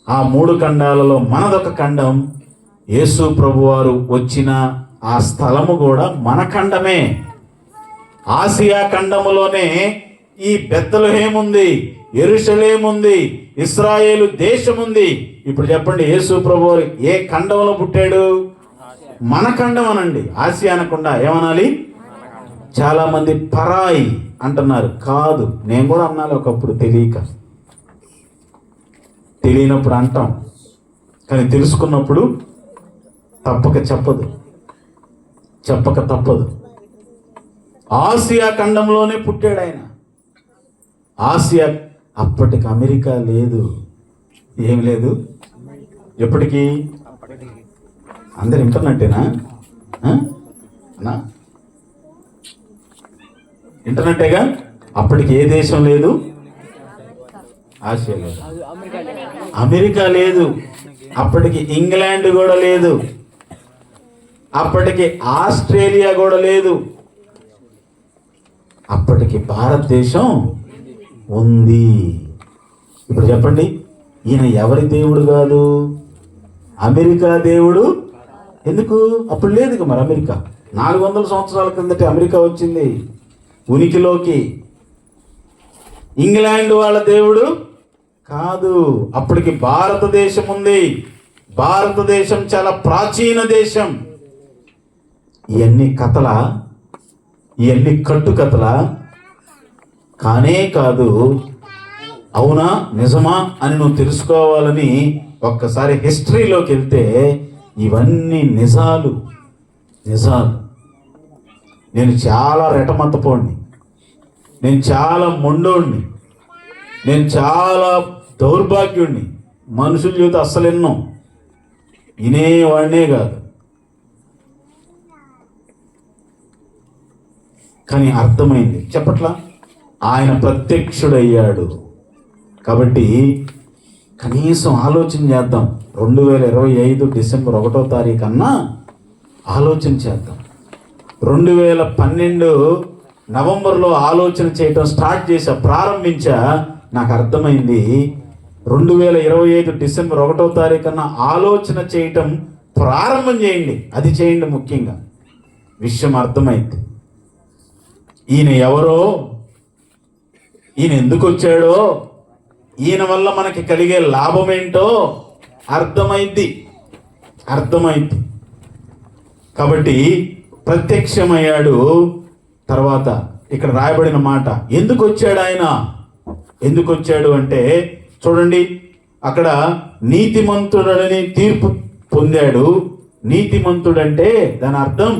ఆ 3 ఖండాలలో మనదొక ఖండం. యేసు ప్రభువారు వచ్చిన ఆ స్థలము కూడా మన ఖండమే. ఆసియా ఖండములోనే ఈ బెత్లెహేము ఉంది, యెరూషలేము ఉంది, ఇశ్రాయేలు దేశం ఉంది. ఇప్పుడు చెప్పండి, యేసు ప్రభువారు ఏ ఖండంలో పుట్టాడు? మన ఖండం అనండి, ఆసియా అనకుండా ఏమనాలి? చాలా మంది పరాయి అంటున్నారు. కాదు, నేను కూడా అన్నాను ఒకప్పుడు, తెలియనప్పుడు అంటాం, కానీ తెలుసుకున్నప్పుడు చెప్పక తప్పదు. ఆసియా ఖండంలోనే పుట్టాడు ఆయన. ఆసియా, అప్పటికి అమెరికా లేదు, ఏం లేదు. ఎప్పటికీ అందరు ఇంటర్నెట్టేనా? ఇంటర్నెట్టేగా. అప్పటికి ఏ దేశం లేదు? ఆసియా లేదు, అమెరికా లేదు, అప్పటికి ఇంగ్లాండ్ కూడా లేదు, అప్పటికి ఆస్ట్రేలియా కూడా లేదు, అప్పటికి భారతదేశం ఉంది. ఇప్పుడు చెప్పండి, ఈయన ఎవరి దేవుడు కాదు? అమెరికా దేవుడు. ఎందుకు? అప్పుడు లేదు మరి అమెరికా. 400 సంవత్సరాల కిందట అమెరికా వచ్చింది ఉనికిలోకి. ఇంగ్లాండ్ వాళ్ళ దేవుడు కాదు, అప్పటికి భారతదేశం ఉంది. భారతదేశం చాలా ప్రాచీన దేశం. ఇవన్నీ కథలా? ఇవన్నీ కట్టుకథలా? కానే కాదు. అవునా, నిజమా అని నువ్వు తెలుసుకోవాలని ఒక్కసారి హిస్టరీలోకి వెళ్తే ఇవన్నీ నిజాలు. నేను చాలా రెటమత్తపోండి, నేను చాలా మొండోడిని, నేను చాలా దౌర్భాగ్యుడిని. మనుషుల జీవితం అస్సలు ఎన్నో వినేవాడినే కాదు. కానీ అర్థమైంది, చెప్పట్లా? ఆయన ప్రత్యక్షుడయ్యాడు. కాబట్టి కనీసం ఆలోచన చేద్దాం. 2025 డిసెంబర్ 1వ తారీఖు అన్నా ఆలోచన చేద్దాం. 2012 నవంబర్లో ఆలోచన చేయటం స్టార్ట్ ప్రారంభించా. నాకు అర్థమైంది 2025 డిసెంబర్ 1వ తారీఖు అన్నా ఆలోచన చేయటం ప్రారంభం చేయండి. అది చేయండి ముఖ్యంగా. విషయం అర్థమైంది. ఈయన ఎవరో, ఈయన ఎందుకు వచ్చాడో, ఈయన వల్ల మనకి కలిగే లాభం ఏంటో అర్థమైంది. కాబట్టి ప్రత్యక్షమయ్యాడు. తర్వాత ఇక్కడ రాయబడిన మాట, ఎందుకు వచ్చాడు ఆయన? ఎందుకు వచ్చాడు అంటే చూడండి, అక్కడ నీతిమంతుడని తీర్పు పొందాడు. నీతిమంతుడంటే దాని అర్థం,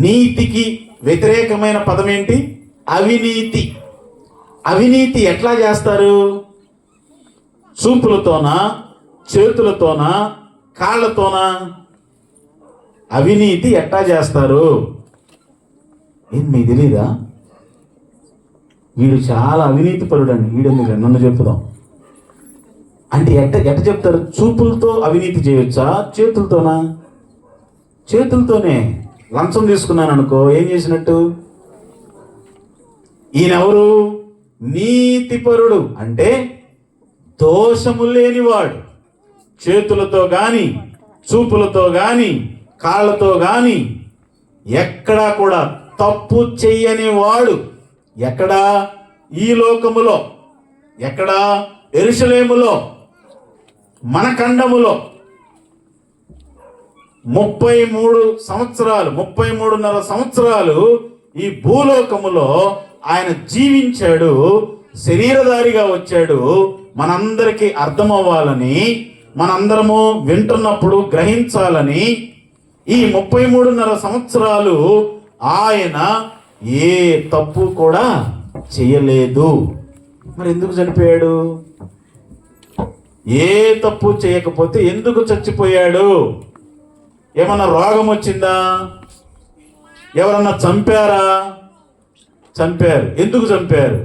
నీతికి వ్యతిరేకమైన పదం ఏంటి? అవినీతి. అవినీతి ఎట్లా చేస్తారు? చూపులతోనా, చేతులతోనా, కాళ్ళతోనా? అవినీతి ఎట్లా చేస్తారు? ఏం మీకు తెలీదా? వీడు చాలా అవినీతి పరుడండి, వీడెందుకు నన్ను చెప్పుదాం అంటే ఎట్ట చెప్తారు? చూపులతో అవినీతి చేయొచ్చా? చేతులతోనా? చేతులతోనే. లంచం తీసుకున్నాను అనుకో, ఏం చేసినట్టు? ఈయనెవరు? నీతిపరుడు అంటే దోషము లేనివాడు. చేతులతో గాని, చూపులతో గాని, కాళ్ళతో గాని ఎక్కడా కూడా తప్పు చెయ్యని వాడు. ఎక్కడా? ఈ లోకములో. ఎక్కడా? యెరూషలేములో, మన ఖండములో 33.5 సంవత్సరాలు ఈ భూలోకములో ఆయన జీవించాడు. శరీరధారిగా వచ్చాడు. మనందరికీ అర్థమవ్వాలని, మనందరము వింటున్నప్పుడు గ్రహించాలని ఈ 33.5 సంవత్సరాలు ఆయన ఏ తప్పు కూడా చేయలేదు. మరి ఎందుకు చనిపోయాడు? ఏ తప్పు చేయకపోతే ఎందుకు చచ్చిపోయాడు? ఏమన్నా రోగం వచ్చిందా? ఎవరన్నా చంపారా? చంపారు. ఎందుకు చంపారు?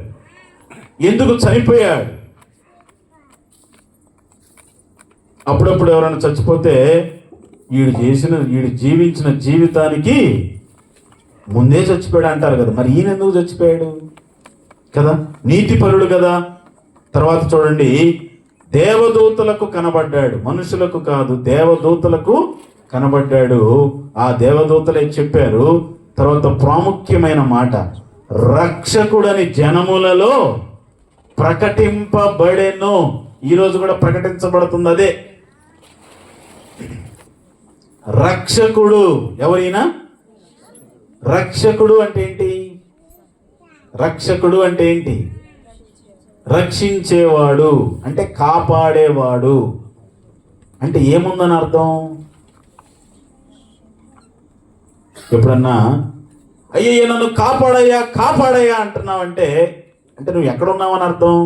ఎందుకు చనిపోయాడు? అప్పుడప్పుడు ఎవరైనా చచ్చిపోతే వీడు జీవించిన జీవితానికి ముందే చచ్చిపోయాడు అంటారు కదా, మరి ఈయన ఎందుకు చచ్చిపోయాడు కదా? నీతిపరుడు కదా. తర్వాత చూడండి, దేవదూతలకు కనబడ్డాడు, మనుషులకు కాదు దేవదూతలకు కనబడ్డాడు. ఆ దేవదూతలే చెప్పారు. తర్వాత ప్రాముఖ్యమైన మాట, రక్షకుడని జనములలో ప్రకటింపబడెను. ఈరోజు కూడా ప్రకటించబడుతుంది అదే. రక్షకుడు ఎవరైనా? రక్షకుడు అంటే ఏంటి? రక్షకుడు అంటే ఏంటి? రక్షించేవాడు అంటే కాపాడేవాడు అంటే ఏముందని అర్థం? ఎప్పుడన్నా అయ్యయ్య నన్ను కాపాడయ్యా కాపాడయ్యా అంటున్నావంటే అంటే నువ్వు ఎక్కడున్నావని అర్థం?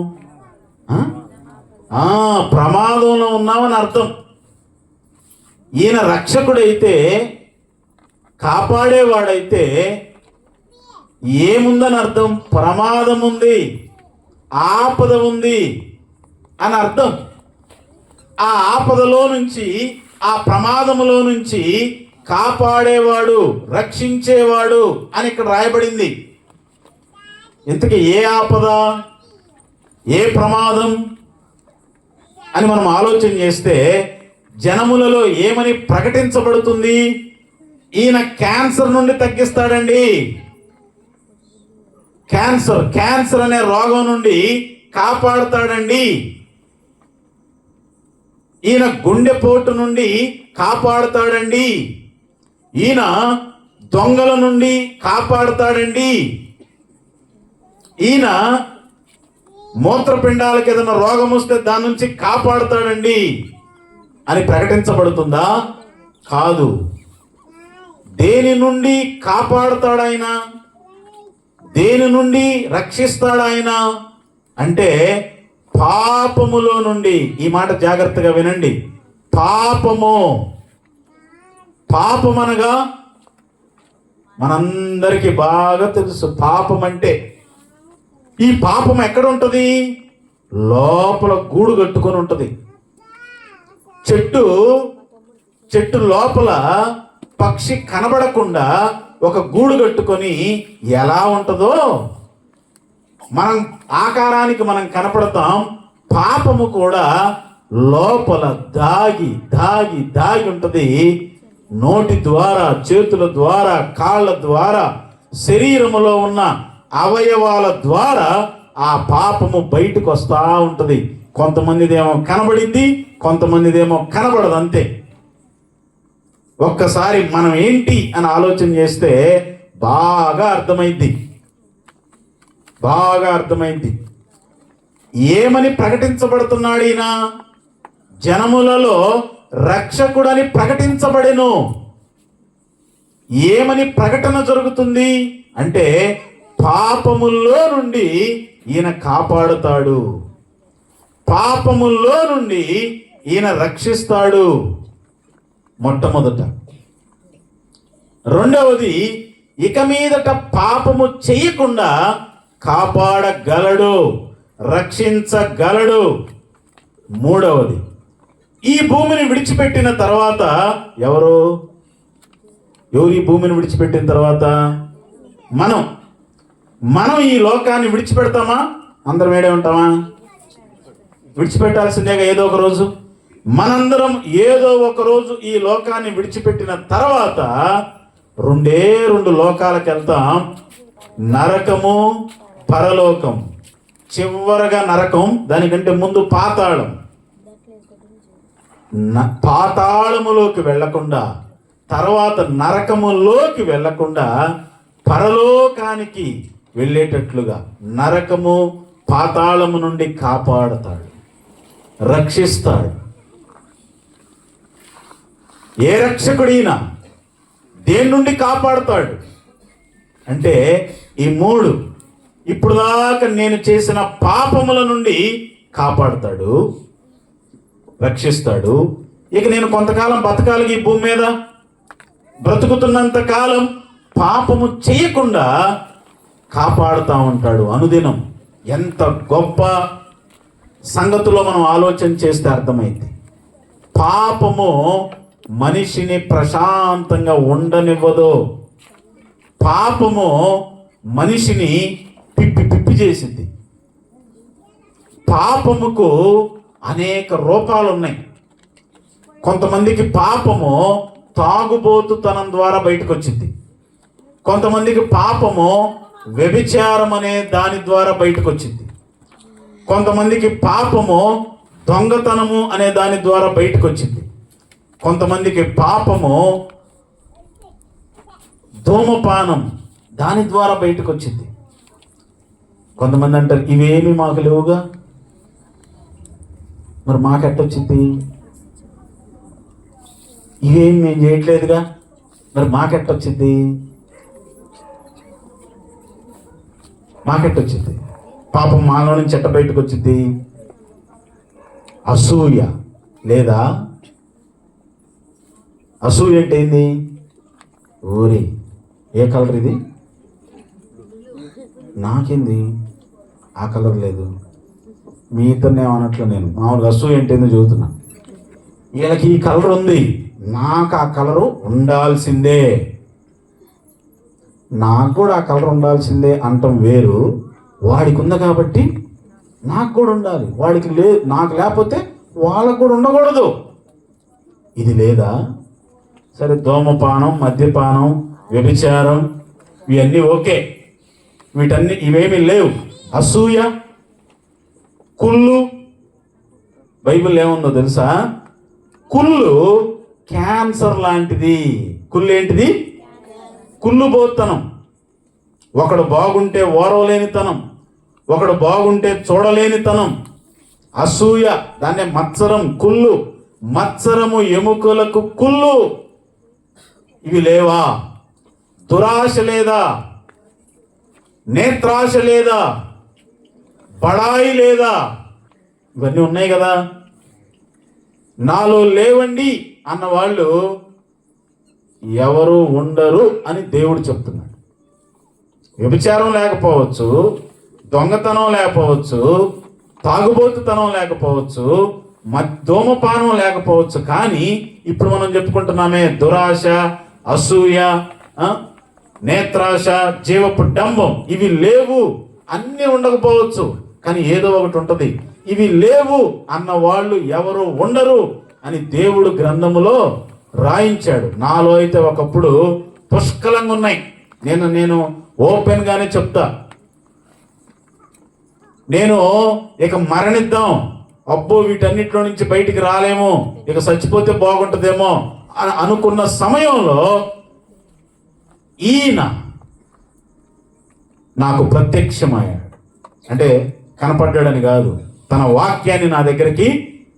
ప్రమాదంలో ఉన్నావని అర్థం. ఈయన రక్షకుడైతే, కాపాడేవాడైతే ఏముందని అర్థం? ప్రమాదం ఉంది, ఆపద ఉంది అని అర్థం. ఆ ఆపదలో నుంచి, ఆ ప్రమాదములో నుంచి కాపాడేవాడు, రక్షించేవాడు అని ఇక్కడ రాయబడింది. ఇంతకీ ఏ ఆపద, ఏ ప్రమాదం అని మనం ఆలోచన చేస్తే జనములలో ఏమని ప్రకటించబడుతుంది? ఈయన క్యాన్సర్ నుండి తగ్గిస్తాడండి. క్యాన్సర్ అనే రోగం నుండి కాపాడుతాడండి. ఈయన గుండెపోటు నుండి కాపాడుతాడండి. ఈయన దొంగల నుండి కాపాడుతాడండి. ఈయన మూత్రపిండాలకు ఏదైనా రోగం వస్తే దాని నుంచి కాపాడుతాడండి అని ప్రకటించబడుతుందా? కాదు. దేని నుండి కాపాడుతాడాయన? దేని నుండి రక్షిస్తాడాయన అంటే పాపములో నుండి. ఈ మాట జాగ్రత్తగా వినండి. పాపమనగా మనందరికీ బాగా తెలుసు పాపం అంటే. ఈ పాపం ఎక్కడ ఉంటుంది? లోపల గూడు కట్టుకొని ఉంటుంది. చెట్టు లోపల పక్షి కనబడకుండా ఒక గూడు కట్టుకొని ఎలా ఉంటుందో మనం ఆకారానికి మనం కనపడతాం. పాపము కూడా లోపల దాగి దాగి దాగి ఉంటుంది. నోటి ద్వారా, చేతుల ద్వారా, కాళ్ళ ద్వారా, శరీరములో ఉన్న అవయవాల ద్వారా ఆ పాపము బయటకు వస్తూ ఉంటుంది. కొంతమందిదేమో కనబడింది, కొంతమందిదేమో కనబడదు, అంతే. ఒక్కసారి మనం ఏంటి అని ఆలోచన చేస్తే బాగా అర్థమైంది. ఏమని ప్రకటించబడుతున్నాడు ఈయన? జనములలో రక్షకుడని ప్రకటించబడెను. ఏమని ప్రకటన జరుగుతుంది అంటే పాపముల్లో నుండి ఈయన కాపాడుతాడు, పాపముల్లో నుండి ఈయన రక్షిస్తాడు మొట్టమొదట. రెండవది, ఇక మీదట పాపము చేయకుండా కాపాడగలడు, రక్షించగలడు. మూడవది, ఈ భూమిని విడిచిపెట్టిన తర్వాత ఎవరు ఈ భూమిని విడిచిపెట్టిన తర్వాత మనం ఈ లోకాన్ని విడిచిపెడతామా? అందరం ఏడే ఉంటామా? విడిచిపెట్టాల్సిందేగా ఏదో ఒక రోజు. మనందరం ఏదో ఒక రోజు ఈ లోకాన్ని విడిచిపెట్టిన తర్వాత రెండు లోకాలకు వెళ్తాం. నరకము, పరలోకం. చివరగా నరకం, దానికంటే ముందు పాతాళం. పాతాళములోకి వెళ్లకుండా, తర్వాత నరకములోకి వెళ్లకుండా పరలోకానికి వెళ్ళేటట్లుగా నరకము, పాతాళము నుండి కాపాడుతాడు, రక్షిస్తాడు. ఏ రక్షకుడైనా దేని నుండి కాపాడుతాడు అంటే ఈ మూడు. ఇప్పుడు దాకా నేను చేసిన పాపముల నుండి కాపాడుతాడు, రక్షిస్తాడు. ఇక నేను కొంతకాలం బతకాలి ఈ భూమి మీద, బ్రతుకుతున్నంత కాలం పాపము చేయకుండా కాపాడుతూ ఉంటాడు అనుదినం. ఎంత గొప్ప సంగతిలో మనం ఆలోచన చేస్తే అర్థమైంది. పాపము మనిషిని ప్రశాంతంగా ఉండనివ్వదు. పాపము మనిషిని పిప్పి పిప్పి చేసింది. పాపముకు అనేక రూపాలు ఉన్నాయి. కొంతమందికి పాపము తాగుబోతుతనం ద్వారా బయటకు వచ్చింది. కొంతమందికి పాపము వ్యభిచారం అనే దాని ద్వారా బయటకు వచ్చింది. కొంతమందికి పాపము దొంగతనము అనే దాని ద్వారా బయటకు వచ్చింది. కొంతమందికి పాపము ధూమపానం దాని ద్వారా బయటకు వచ్చింది. కొంతమంది అంటారు, ఇవేమి మాకు లేవుగా, మరి మాకెట్టొచ్చింది? ఇవేమి మేము చేయట్లేదుగా, మరి మాకెట్టొచ్చింది? మాకెట్టొచ్చింది? పాపం మాలో నుంచి ఎట్ట బయటకు వచ్చింది? అసూయ లేదా? అసూయ అంటే ఏంది? ఊరి ఏ కలర్ ఇది? నాకేంది ఆ కలర్ లేదు. మీ ఇద్దరిని ఏమన్నట్లు నేను మామూలుగా అసూయ అంటే ఏందో చదువుతున్నా. వీళ్ళకి ఈ కలర్ ఉంది, నాకు ఆ కలరు ఉండాల్సిందే, నాకు కూడా ఆ కలర్ ఉండాల్సిందే అంటాం వేరు. వాడికి ఉంది కాబట్టి నాకు కూడా ఉండాలి, వాడికి నాకు లేకపోతే వాళ్ళకు కూడా ఉండకూడదు. ఇది లేదా? సరే, ధూమపానం, మద్యపానం, వ్యభిచారం ఇవన్నీ ఓకే, ఇవేమీ లేవు. అసూయ, కుళ్ళు, బైబిల్ ఏముందో తెలుసా? కుళ్ళు క్యాన్సర్ లాంటిది. కుళ్ళు ఏంటిది? కుళ్ళుబోతనం. ఒకడు బాగుంటే ఓరవలేనితనం, ఒకడు బాగుంటే చూడలేనితనం. అసూయ దాన్నే మత్సరం, కుళ్ళు. మత్సరము ఎముకలకు కుళ్ళు. ఇవి లేవా? దురాశ లేదా? నేత్రాశ లేదా? బడాయి లేదా? ఇవన్నీ ఉన్నాయి కదా. నాలో లేవండి అన్న వాళ్ళు ఎవరు ఉండరు అని దేవుడు చెప్తున్నాడు. వ్యభిచారం లేకపోవచ్చు, దొంగతనం లేకపోవచ్చు, తాగుబోతుతనం లేకపోవచ్చు, ధూమపానం లేకపోవచ్చు, కానీ ఇప్పుడు మనం చెప్పుకుంటున్నామే దురాశ, అసూయ, నేత్రాశ, జీవపు డంబం, ఇవి లేవు. అన్నీ ఉండకపోవచ్చు, కానీ ఏదో ఒకటి ఉంటుంది. ఇవి లేవు అన్న వాళ్ళు ఎవరు ఉండరు అని దేవుడు గ్రంథములో రాయించాడు. నాలో అయితే ఒకప్పుడు పుష్కలంగా ఉన్నాయి. నేను ఓపెన్ గానే చెప్తా. నేను ఇక మరణిద్దాం, అబ్బో వీటన్నిటిలో నుంచి బయటికి రాలేమో, ఇక చచ్చిపోతే బాగుంటుందేమో అని అనుకున్న సమయంలో ఈయన నాకు ప్రత్యక్షమయ్యాడు. అంటే కనపడ్డాడని కాదు, తన వాక్యాన్ని నా దగ్గరికి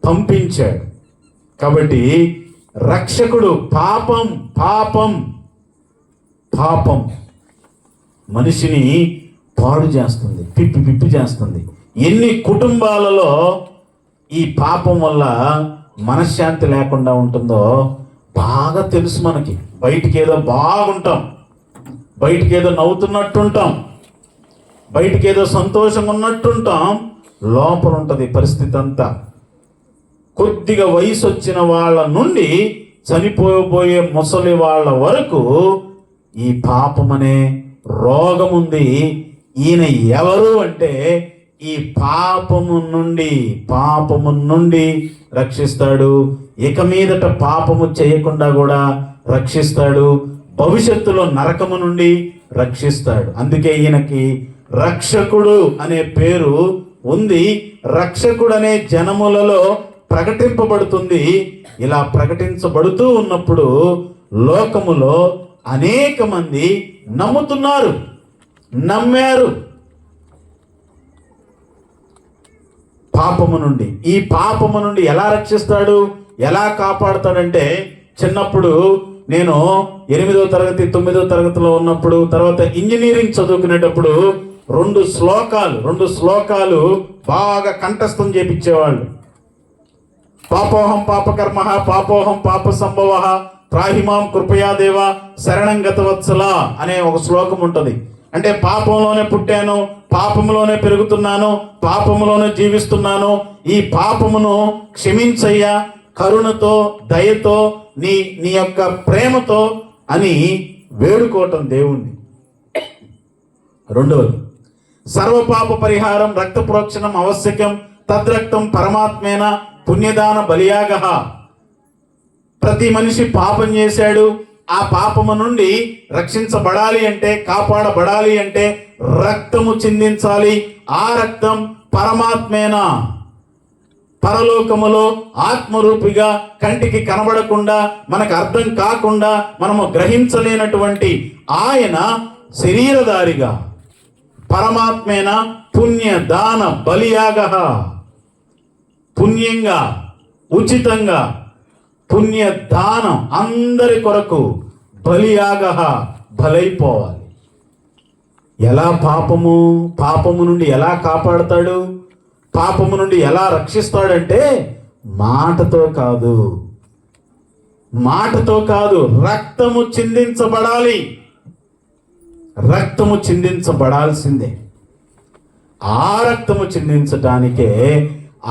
పంపించాడు. కాబట్టి రక్షకుడు పాపం పాపం పాపం మనిషిని పాడు చేస్తుంది, పిప్పి పిప్పి చేస్తుంది. ఎన్ని కుటుంబాలలో ఈ పాపం వల్ల మనశ్శాంతి లేకుండా ఉంటుందో బాగా తెలుసు మనకి. బయటికి ఏదో బాగుంటాం, బయటికి ఏదో నవ్వుతున్నట్టుంటాం, బయటికి ఏదో సంతోషంగా ఉన్నట్టుంటాం, లోపల ఉంటుంది పరిస్థితి అంతా. కొద్దిగా వయసు వచ్చిన వాళ్ళ నుండి చనిపోయే ముసలి వాళ్ళ వరకు ఈ పాపం అనే రోగం ఉంది. ఈయన ఎవరు అంటే ఈ పాపము నుండి రక్షిస్తాడు. ఇక మీదట పాపము చేయకుండా కూడా రక్షిస్తాడు. భవిష్యత్తులో నరకము నుండి రక్షిస్తాడు. అందుకే ఈయనకి రక్షకుడు అనే పేరు ఉంది. రక్షకుడు అనే జనములలో ప్రకటింపబడుతుంది. ఇలా ప్రకటించబడుతూ ఉన్నప్పుడు లోకములో అనేక మంది నమ్మారు పాపము నుండి. ఈ పాపము నుండి ఎలా రక్షిస్తాడు, ఎలా కాపాడుతాడంటే, చిన్నప్పుడు నేను 8వ తరగతి 9వ తరగతిలో ఉన్నప్పుడు, తర్వాత ఇంజనీరింగ్ చదువుకునేటప్పుడు రెండు శ్లోకాలు బాగా కంఠస్థం చేపించేవాళ్ళు. పాపోహం పాపకర్మ పాపోహం పాప సంభవ త్రాహిమాం కృపయా దేవ శరణం గతవత్సల అనే ఒక శ్లోకం ఉంటుంది. అంటే పాపంలోనే పుట్టాను, పాపంలోనే పెరుగుతున్నాను, పాపంలోనే జీవిస్తున్నాను, ఈ పాపమును క్షమించయ్యా కరుణతో, దయతో, నీ యొక్క ప్రేమతో అని వేడుకోవటం దేవుణ్ణి. రెండవది, సర్వపాప పరిహారం రక్త ప్రోక్షణం ఆవశ్యకం, తద్రక్తం పరమాత్మేన పుణ్యదాన బలియాగ. ప్రతి మనిషి పాపం చేశాడు. ఆ పాపము నుండి రక్షించబడాలి అంటే, కాపాడబడాలి అంటే రక్తము చిందించాలి. ఆ రక్తం పరమాత్మేన, పరలోకములో ఆత్మరూపిగా కంటికి కనబడకుండా, మనకు అర్థం కాకుండా, మనము గ్రహించలేనటువంటి ఆయన శరీరధారిగా పరమాత్మేన పుణ్యదాన బలియాగ, పుణ్యంగా ఉచితంగా పుణ్యదానం అందరి కొరకు బలియాగ బలైపోవాలి. ఎలా పాపము నుండి ఎలా కాపాడతాడు, పాపము నుండి ఎలా రక్షిస్తాడంటే మాటతో కాదు, రక్తము చిందించబడాలి. రక్తము చిందించబడాల్సిందే. ఆ రక్తము చిందించటానికే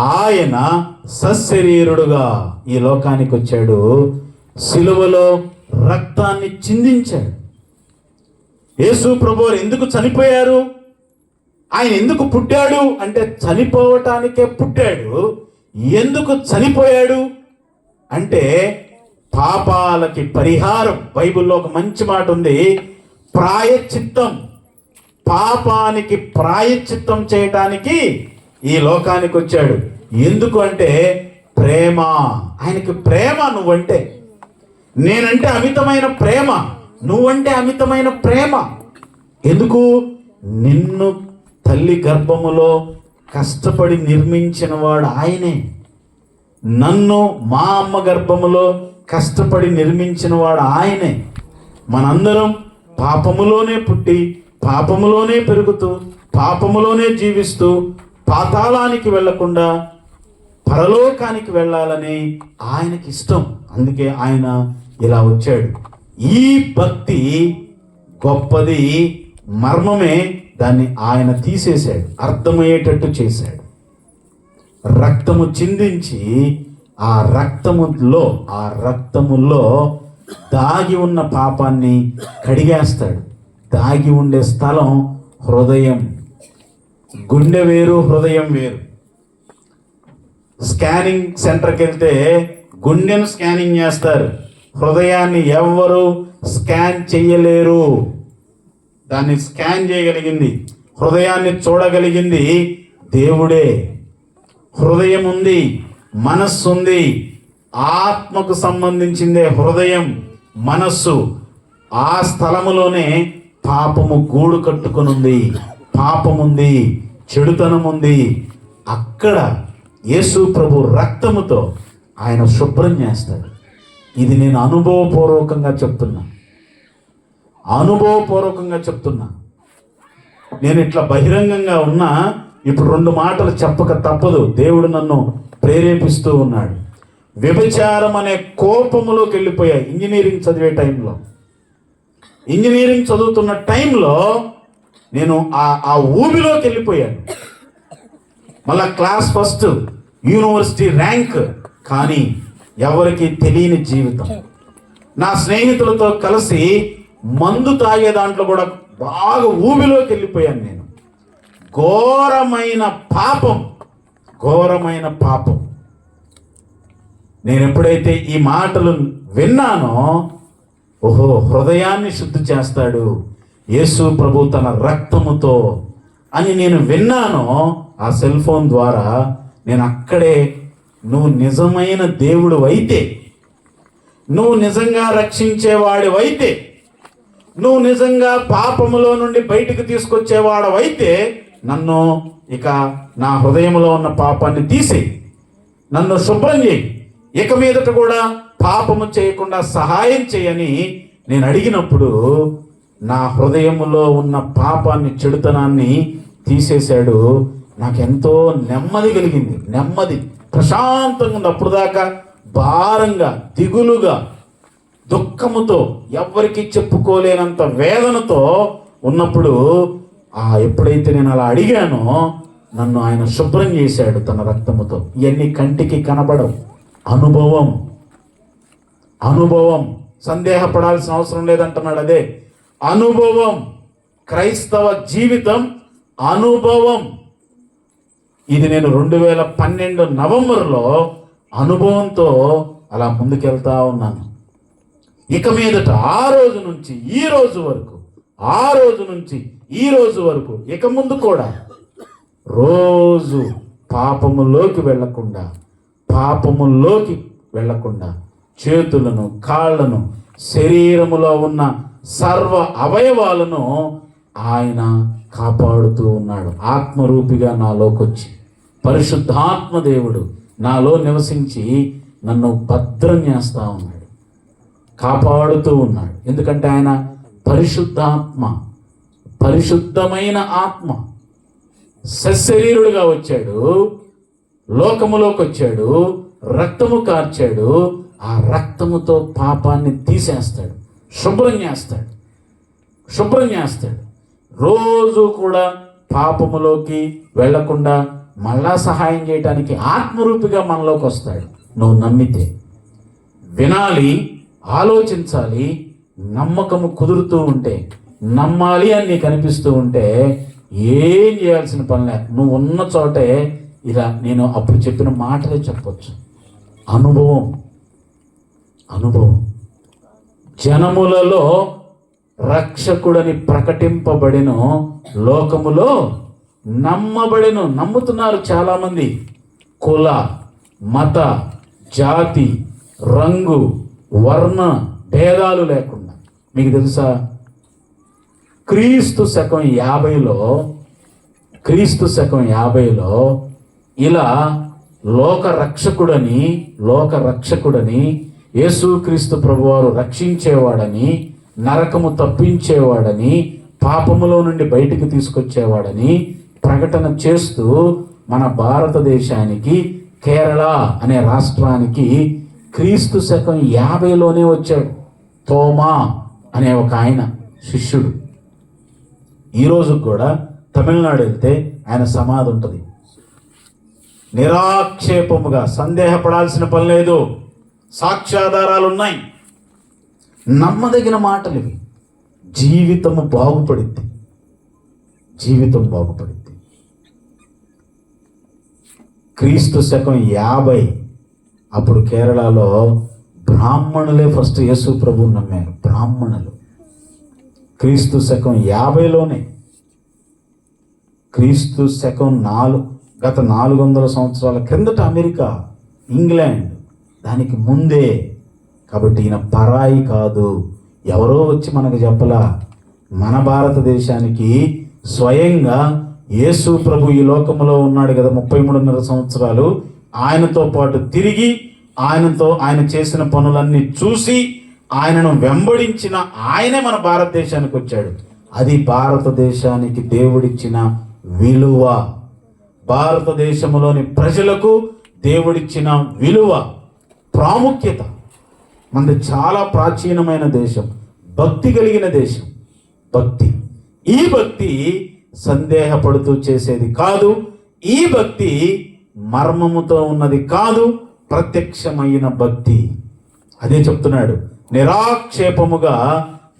ఆయన సశరీరుడుగా ఈ లోకానికి వచ్చాడు. సిలువలో రక్తాన్ని చిందించాడు. యేసు ప్రభువు ఎందుకు చనిపోయారు? ఆయన ఎందుకు పుట్టాడు అంటే చనిపోవటానికే పుట్టాడు. ఎందుకు చనిపోయాడు అంటే పాపాలకి పరిహారం. బైబిల్లో ఒక మంచి మాట ఉంది, ప్రాయశ్చిత్తం. పాపానికి ప్రాయశ్చిత్తం చేయటానికి ఈ లోకానికి వచ్చాడు. ఎందుకు అంటే ప్రేమ. ఆయనకి ప్రేమ. నువ్వంటే, నేనంటే అమితమైన ప్రేమ, నువ్వంటే అమితమైన ప్రేమ. ఎందుకు? నిన్ను తల్లి గర్భములో కష్టపడి నిర్మించిన వాడు ఆయనే. నన్ను మా అమ్మ గర్భములో కష్టపడి నిర్మించిన వాడు ఆయనే. మనందరం పాపములోనే పుట్టి, పాపములోనే పెరుగుతూ, పాపములోనే జీవిస్తూ, పాతాళానికి వెళ్లకుండా పరలోకానికి వెళ్ళాలని ఆయనకి ఇష్టం. అందుకే ఆయన ఇలా వచ్చాడు. ఈ భక్తి గొప్పది. మర్మమే దాన్ని ఆయన తీసేశాడు, అర్థమయ్యేటట్టు చేశాడు. రక్తము చిందించి ఆ రక్తములో దాగి ఉన్న పాపాన్ని కడిగేస్తాడు. దాగి ఉండే స్థలం హృదయం. గుండె వేరు, హృదయం వేరు. స్కానింగ్ సెంటర్కి వెళ్తే గుండెను స్కానింగ్ చేస్తారు, హృదయాన్ని ఎవ్వరు స్కాన్ చేయలేరు. దాన్ని స్కాన్ చేయగలిగింది, హృదయాన్ని చూడగలిగింది దేవుడే. హృదయం ఉంది, మనస్సు ఉంది. ఆత్మకు సంబంధించిందే హృదయం, మనస్సు. ఆ స్థలములోనే పాపము గూడు కట్టుకునుంది. పాపముంది, చెడుతనం ఉంది. అక్కడ యేసు ప్రభు రక్తముతో ఆయన శుభ్రం చేస్తాడు. ఇది నేను అనుభవపూర్వకంగా చెప్తున్నా. నేను ఇట్లా బహిరంగంగా ఉన్నా, ఇప్పుడు 2 మాటలు చెప్పక తప్పదు. దేవుడు నన్ను ప్రేరేపిస్తూ ఉన్నాడు. వ్యభిచారం అనే కోపములోకి వెళ్ళిపోయాయి. ఇంజనీరింగ్ చదువుతున్న టైంలో నేను ఆ ఊబిలోకి వెళ్ళిపోయాను. మళ్ళా క్లాస్ ఫస్ట్, యూనివర్సిటీ ర్యాంక్, కానీ ఎవరికి తెలియని జీవితం. నా స్నేహితులతో కలిసి మందు తాగే దాంట్లో కూడా బాగా ఊబిలోకి వెళ్ళిపోయాను నేను. ఘోరమైన పాపం. నేను ఎప్పుడైతే ఈ మాటలు విన్నానో, ఓహో, హృదయాన్ని శుద్ధి చేస్తాడు యేసు ప్రభు తన రక్తముతో అని నేను విన్నానో, ఆ సెల్ ఫోన్ ద్వారా నేను అక్కడే, నువ్వు నిజమైన దేవుడు అయితే, నువ్వు నిజంగా రక్షించేవాడివైతే, నువ్వు నిజంగా పాపములో నుండి బయటకు తీసుకొచ్చేవాడవైతే, నన్ను ఇక నా హృదయంలో ఉన్న పాపాన్ని తీసి నన్ను శుభ్రం చేయి, ఇక మీదట కూడా పాపము చేయకుండా సహాయం చేయని నేను అడిగినప్పుడు నా హృదయములో ఉన్న పాపాన్ని, చెడుతనాన్ని తీసేశాడు. నాకెంతో నెమ్మది కలిగింది. ప్రశాంతంగా ఉంది. అప్పుడు దాకా భారంగా, దిగులుగా, దుఃఖముతో, ఎవ్వరికి చెప్పుకోలేనంత వేదనతో ఉన్నప్పుడు ఎప్పుడైతే నేను అలా అడిగానో, నన్ను ఆయన శుభ్రం చేశాడు తన రక్తముతో. ఇవన్నీ కంటికి కనబడవు. అనుభవం. సందేహపడాల్సిన అవసరం లేదంటున్నాడు. అదే అనుభవం. క్రైస్తవ జీవితం అనుభవం. ఇది నేను 2012 నవంబర్లో అనుభవంతో అలా ముందుకెళ్తా ఉన్నాను. ఇక మీదట ఆ రోజు నుంచి ఈ రోజు వరకు, ఆ రోజు నుంచి ఈ రోజు వరకు, ఇక ముందు కూడా రోజు పాపములోకి వెళ్ళకుండా చేతులను, కాళ్ళను, శరీరములో ఉన్న సర్వ అవయవాలను ఆయన కాపాడుతూ ఉన్నాడు. ఆత్మరూపిగా నాలోకి వచ్చి పరిశుద్ధాత్మ దేవుడు నాలో నివసించి నన్ను భద్రం చేస్తూ ఉన్నాడు, కాపాడుతూ ఉన్నాడు. ఎందుకంటే ఆయన పరిశుద్ధాత్మ, పరిశుద్ధమైన ఆత్మ. సశరీరుడుగా వచ్చాడు, లోకములోకి వచ్చాడు, రక్తము కార్చాడు. ఆ రక్తముతో పాపాన్ని తీసేస్తాడు, శుభ్రం చేస్తాడు. రోజు కూడా పాపములోకి వెళ్లకుండా మళ్ళా సహాయం చేయడానికి ఆత్మరూపిగా మనలోకి వస్తాడు. నువ్వు నమ్మితే వినాలి, ఆలోచించాలి. నమ్మకము కుదురుతూ ఉంటే, నమ్మాలి అని నీకు అనిపిస్తూ ఉంటే ఏం చేయాల్సిన పనిలే. నువ్వు ఉన్న చోటే ఇలా నేను అప్పుడు చెప్పిన మాటలే చెప్పొచ్చు. అనుభవం. జనములలో రక్షకుడని ప్రకటింపబడిన లోకములో నమ్ముతున్నారు చాలామంది. కుల, మత, జాతి, రంగు, వర్ణ భేదాలు లేకుండా. మీకు తెలుసా, క్రీస్తు శకం 50లో ఇలా లోక రక్షకుడని యేసుక్రీస్తు ప్రభువారు రక్షించేవాడని, నరకము తప్పించేవాడని, పాపములో నుండి బయటికి తీసుకొచ్చేవాడని ప్రకటన చేస్తూ మన భారతదేశానికి, కేరళ అనే రాష్ట్రానికి క్రీస్తు శకం 50లోనే వచ్చాడు. తోమా అనే ఒక ఆయన శిష్యుడు. ఈరోజు కూడా తమిళనాడు వెళ్తే ఆయన సమాధి ఉంటుంది. నిరాక్షేపముగా, సందేహపడాల్సిన పని లేదు, సాక్ష్యాధారాలు ఉన్నాయి, నమ్మదగిన మాటలు ఇవి. జీవితం బాగుపడిద్ది. క్రీస్తు శకం 50 అప్పుడు కేరళలో బ్రాహ్మణులే ఫస్ట్ యేసు ప్రభువుని నమ్మారు. బ్రాహ్మణులు క్రీస్తు శకం 50లోనే. క్రీస్తు శకం గత 400 సంవత్సరాల క్రిందట అమెరికా, ఇంగ్లాండ్ దానికి ముందే. కాబట్టి ఈయన పరాయి కాదు, ఎవరో వచ్చి మనకు చెప్పలా. మన భారతదేశానికి స్వయంగా యేసు ప్రభు ఈ లోకంలో ఉన్నాడు కదా 33.5 సంవత్సరాలు. ఆయనతో పాటు తిరిగి ఆయన చేసిన పనులన్నీ చూసి ఆయనను వెంబడించిన ఆయనే మన భారతదేశానికి వచ్చాడు. అది భారతదేశానికి దేవుడిచ్చిన విలువ. భారతదేశంలోని ప్రజలకు దేవుడిచ్చిన విలువ, ప్రాముఖ్యత. మనది చాలా ప్రాచీనమైన దేశం, భక్తి కలిగిన దేశం. ఈ భక్తి సందేహపడుతూ చేసేది కాదు. ఈ భక్తి మర్మముతో ఉన్నది కాదు, ప్రత్యక్షమైన భక్తి. అదే చెప్తున్నాడు, నిరాక్షేపముగా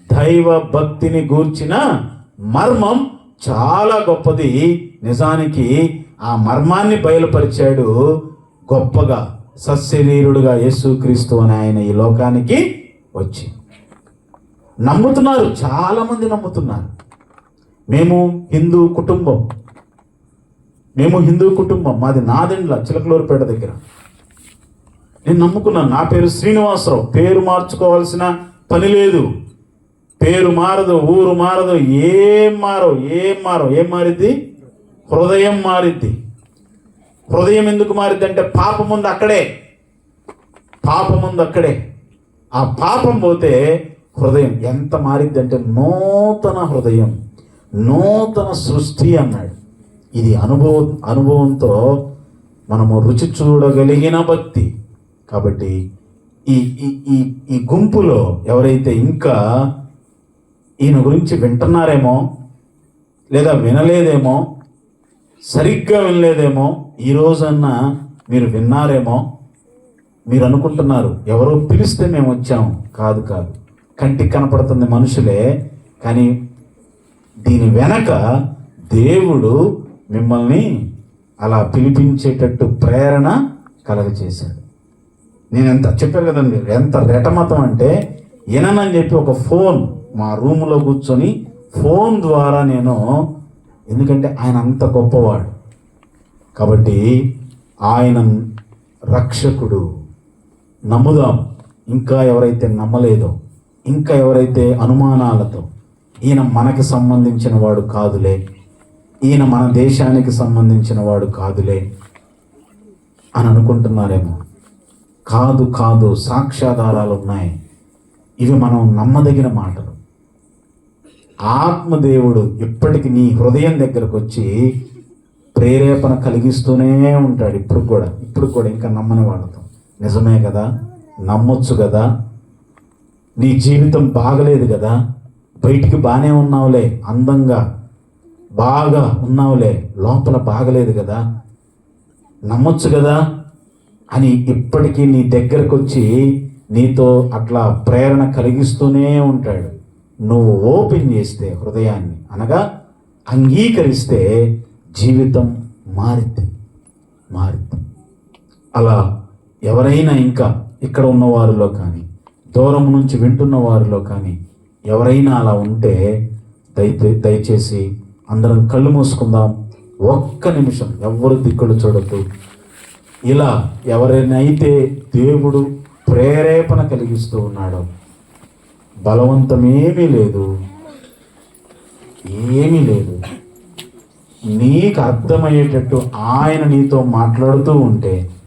దైవ భక్తిని గూర్చిన మర్మం చాలా గొప్పది. నిజానికి ఆ మర్మాన్ని బయలుపరిచాడు గొప్పగా, సశరీరుడుగా యేసుక్రీస్తు అని ఆయన ఈ లోకానికి వచ్చి. నమ్ముతున్నారు, చాలామంది నమ్ముతున్నారు. మేము హిందూ కుటుంబం, మాది నాదెండ్ల, చిలకలూరుపేట దగ్గర. నేను నమ్ముకున్నాను. నా పేరు శ్రీనివాసరావు. పేరు మార్చుకోవాల్సిన పని లేదు. పేరు మారదు, ఊరు మారదు, ఏం మారిద్ది? హృదయం మారిద్ది. హృదయం ఎందుకు మారిద్ది అంటే పాపం ఉంది అక్కడే. ఆ పాపం పోతే హృదయం ఎంత మారిద్ది అంటే నూతన హృదయం, నూతన సృష్టి అన్నాడు. ఇది అనుభవంతో మనము రుచి చూడగలిగిన భక్తి. కాబట్టి ఈ గుంపులో ఎవరైతే ఇంకా ఈయన గురించి వింటున్నారేమో, లేదా వినలేదేమో, సరిగ్గా వినలేదేమో, ఈ రోజన్నా మీరు విన్నారేమో. మీరు అనుకుంటున్నారు ఎవరో పిలిస్తే మేము వచ్చాము. కాదు, కంటికి కనపడుతుంది మనుషులే, కానీ దీని వెనక దేవుడు మిమ్మల్ని అలా పిలిపించేటట్టు ప్రేరణ కలగజేశాడు. నేను ఎంత చెప్పాను కదండి, ఎంత రెటమతం అంటే విననని చెప్పి ఒక ఫోన్ మా రూములో కూర్చొని ఫోన్ ద్వారా నేను, ఎందుకంటే ఆయన అంత గొప్పవాడు కాబట్టి ఆయన రక్షకుడు. నమ్ముదాం. ఇంకా ఎవరైతే నమ్మలేదో, ఇంకా ఎవరైతే అనుమానాలతో ఈయన మనకి సంబంధించిన వాడు కాదులే, ఈయన మన దేశానికి సంబంధించిన వాడు కాదులే అని అనుకుంటున్నారేమో. కాదు కాదు, సాక్ష్యాధారాలు ఉన్నాయి. ఇవి మనం నమ్మదగిన మాటలు. ఆత్మదేవుడు ఇప్పటికి నీ హృదయం దగ్గరకు వచ్చి ప్రేరేపణ కలిగిస్తూనే ఉంటాడు. ఇప్పుడు కూడా ఇంకా నమ్మని వాళ్ళతో, నిజమే కదా, నమ్మొచ్చు కదా, నీ జీవితం బాగలేదు కదా, బయటికి బాగానే ఉన్నావులే, అందంగా బాగా ఉన్నావులే, లోపల బాగలేదు కదా, నమ్మొచ్చు కదా అని ఇప్పటికీ నీ దగ్గరకు వచ్చి నీతో అట్లా ప్రేరణ కలిగిస్తూనే ఉంటాడు. నువ్వు ఓపెన్ చేస్తే హృదయాన్ని, అనగా అంగీకరిస్తే జీవితం మారిద్ది. అలా ఎవరైనా ఇంకా ఇక్కడ ఉన్న వారిలో కానీ, దూరం నుంచి వింటున్న వారిలో కానీ ఎవరైనా అలా ఉంటే దయచేసి అందరం కళ్ళు మూసుకుందాం. ఒక్క నిమిషం ఎవ్వరు దిక్కులు చూడద్దు. ఇలా ఎవరైనైతే దేవుడు ప్రేరేపణ కలిగిస్తూ ఉన్నాడో, బలవంతమేమీ లేదు, ఏమీ లేదు, నీకు అర్థమయ్యేటట్టు ఆయన నీతో మాట్లాడుతూ ఉంటే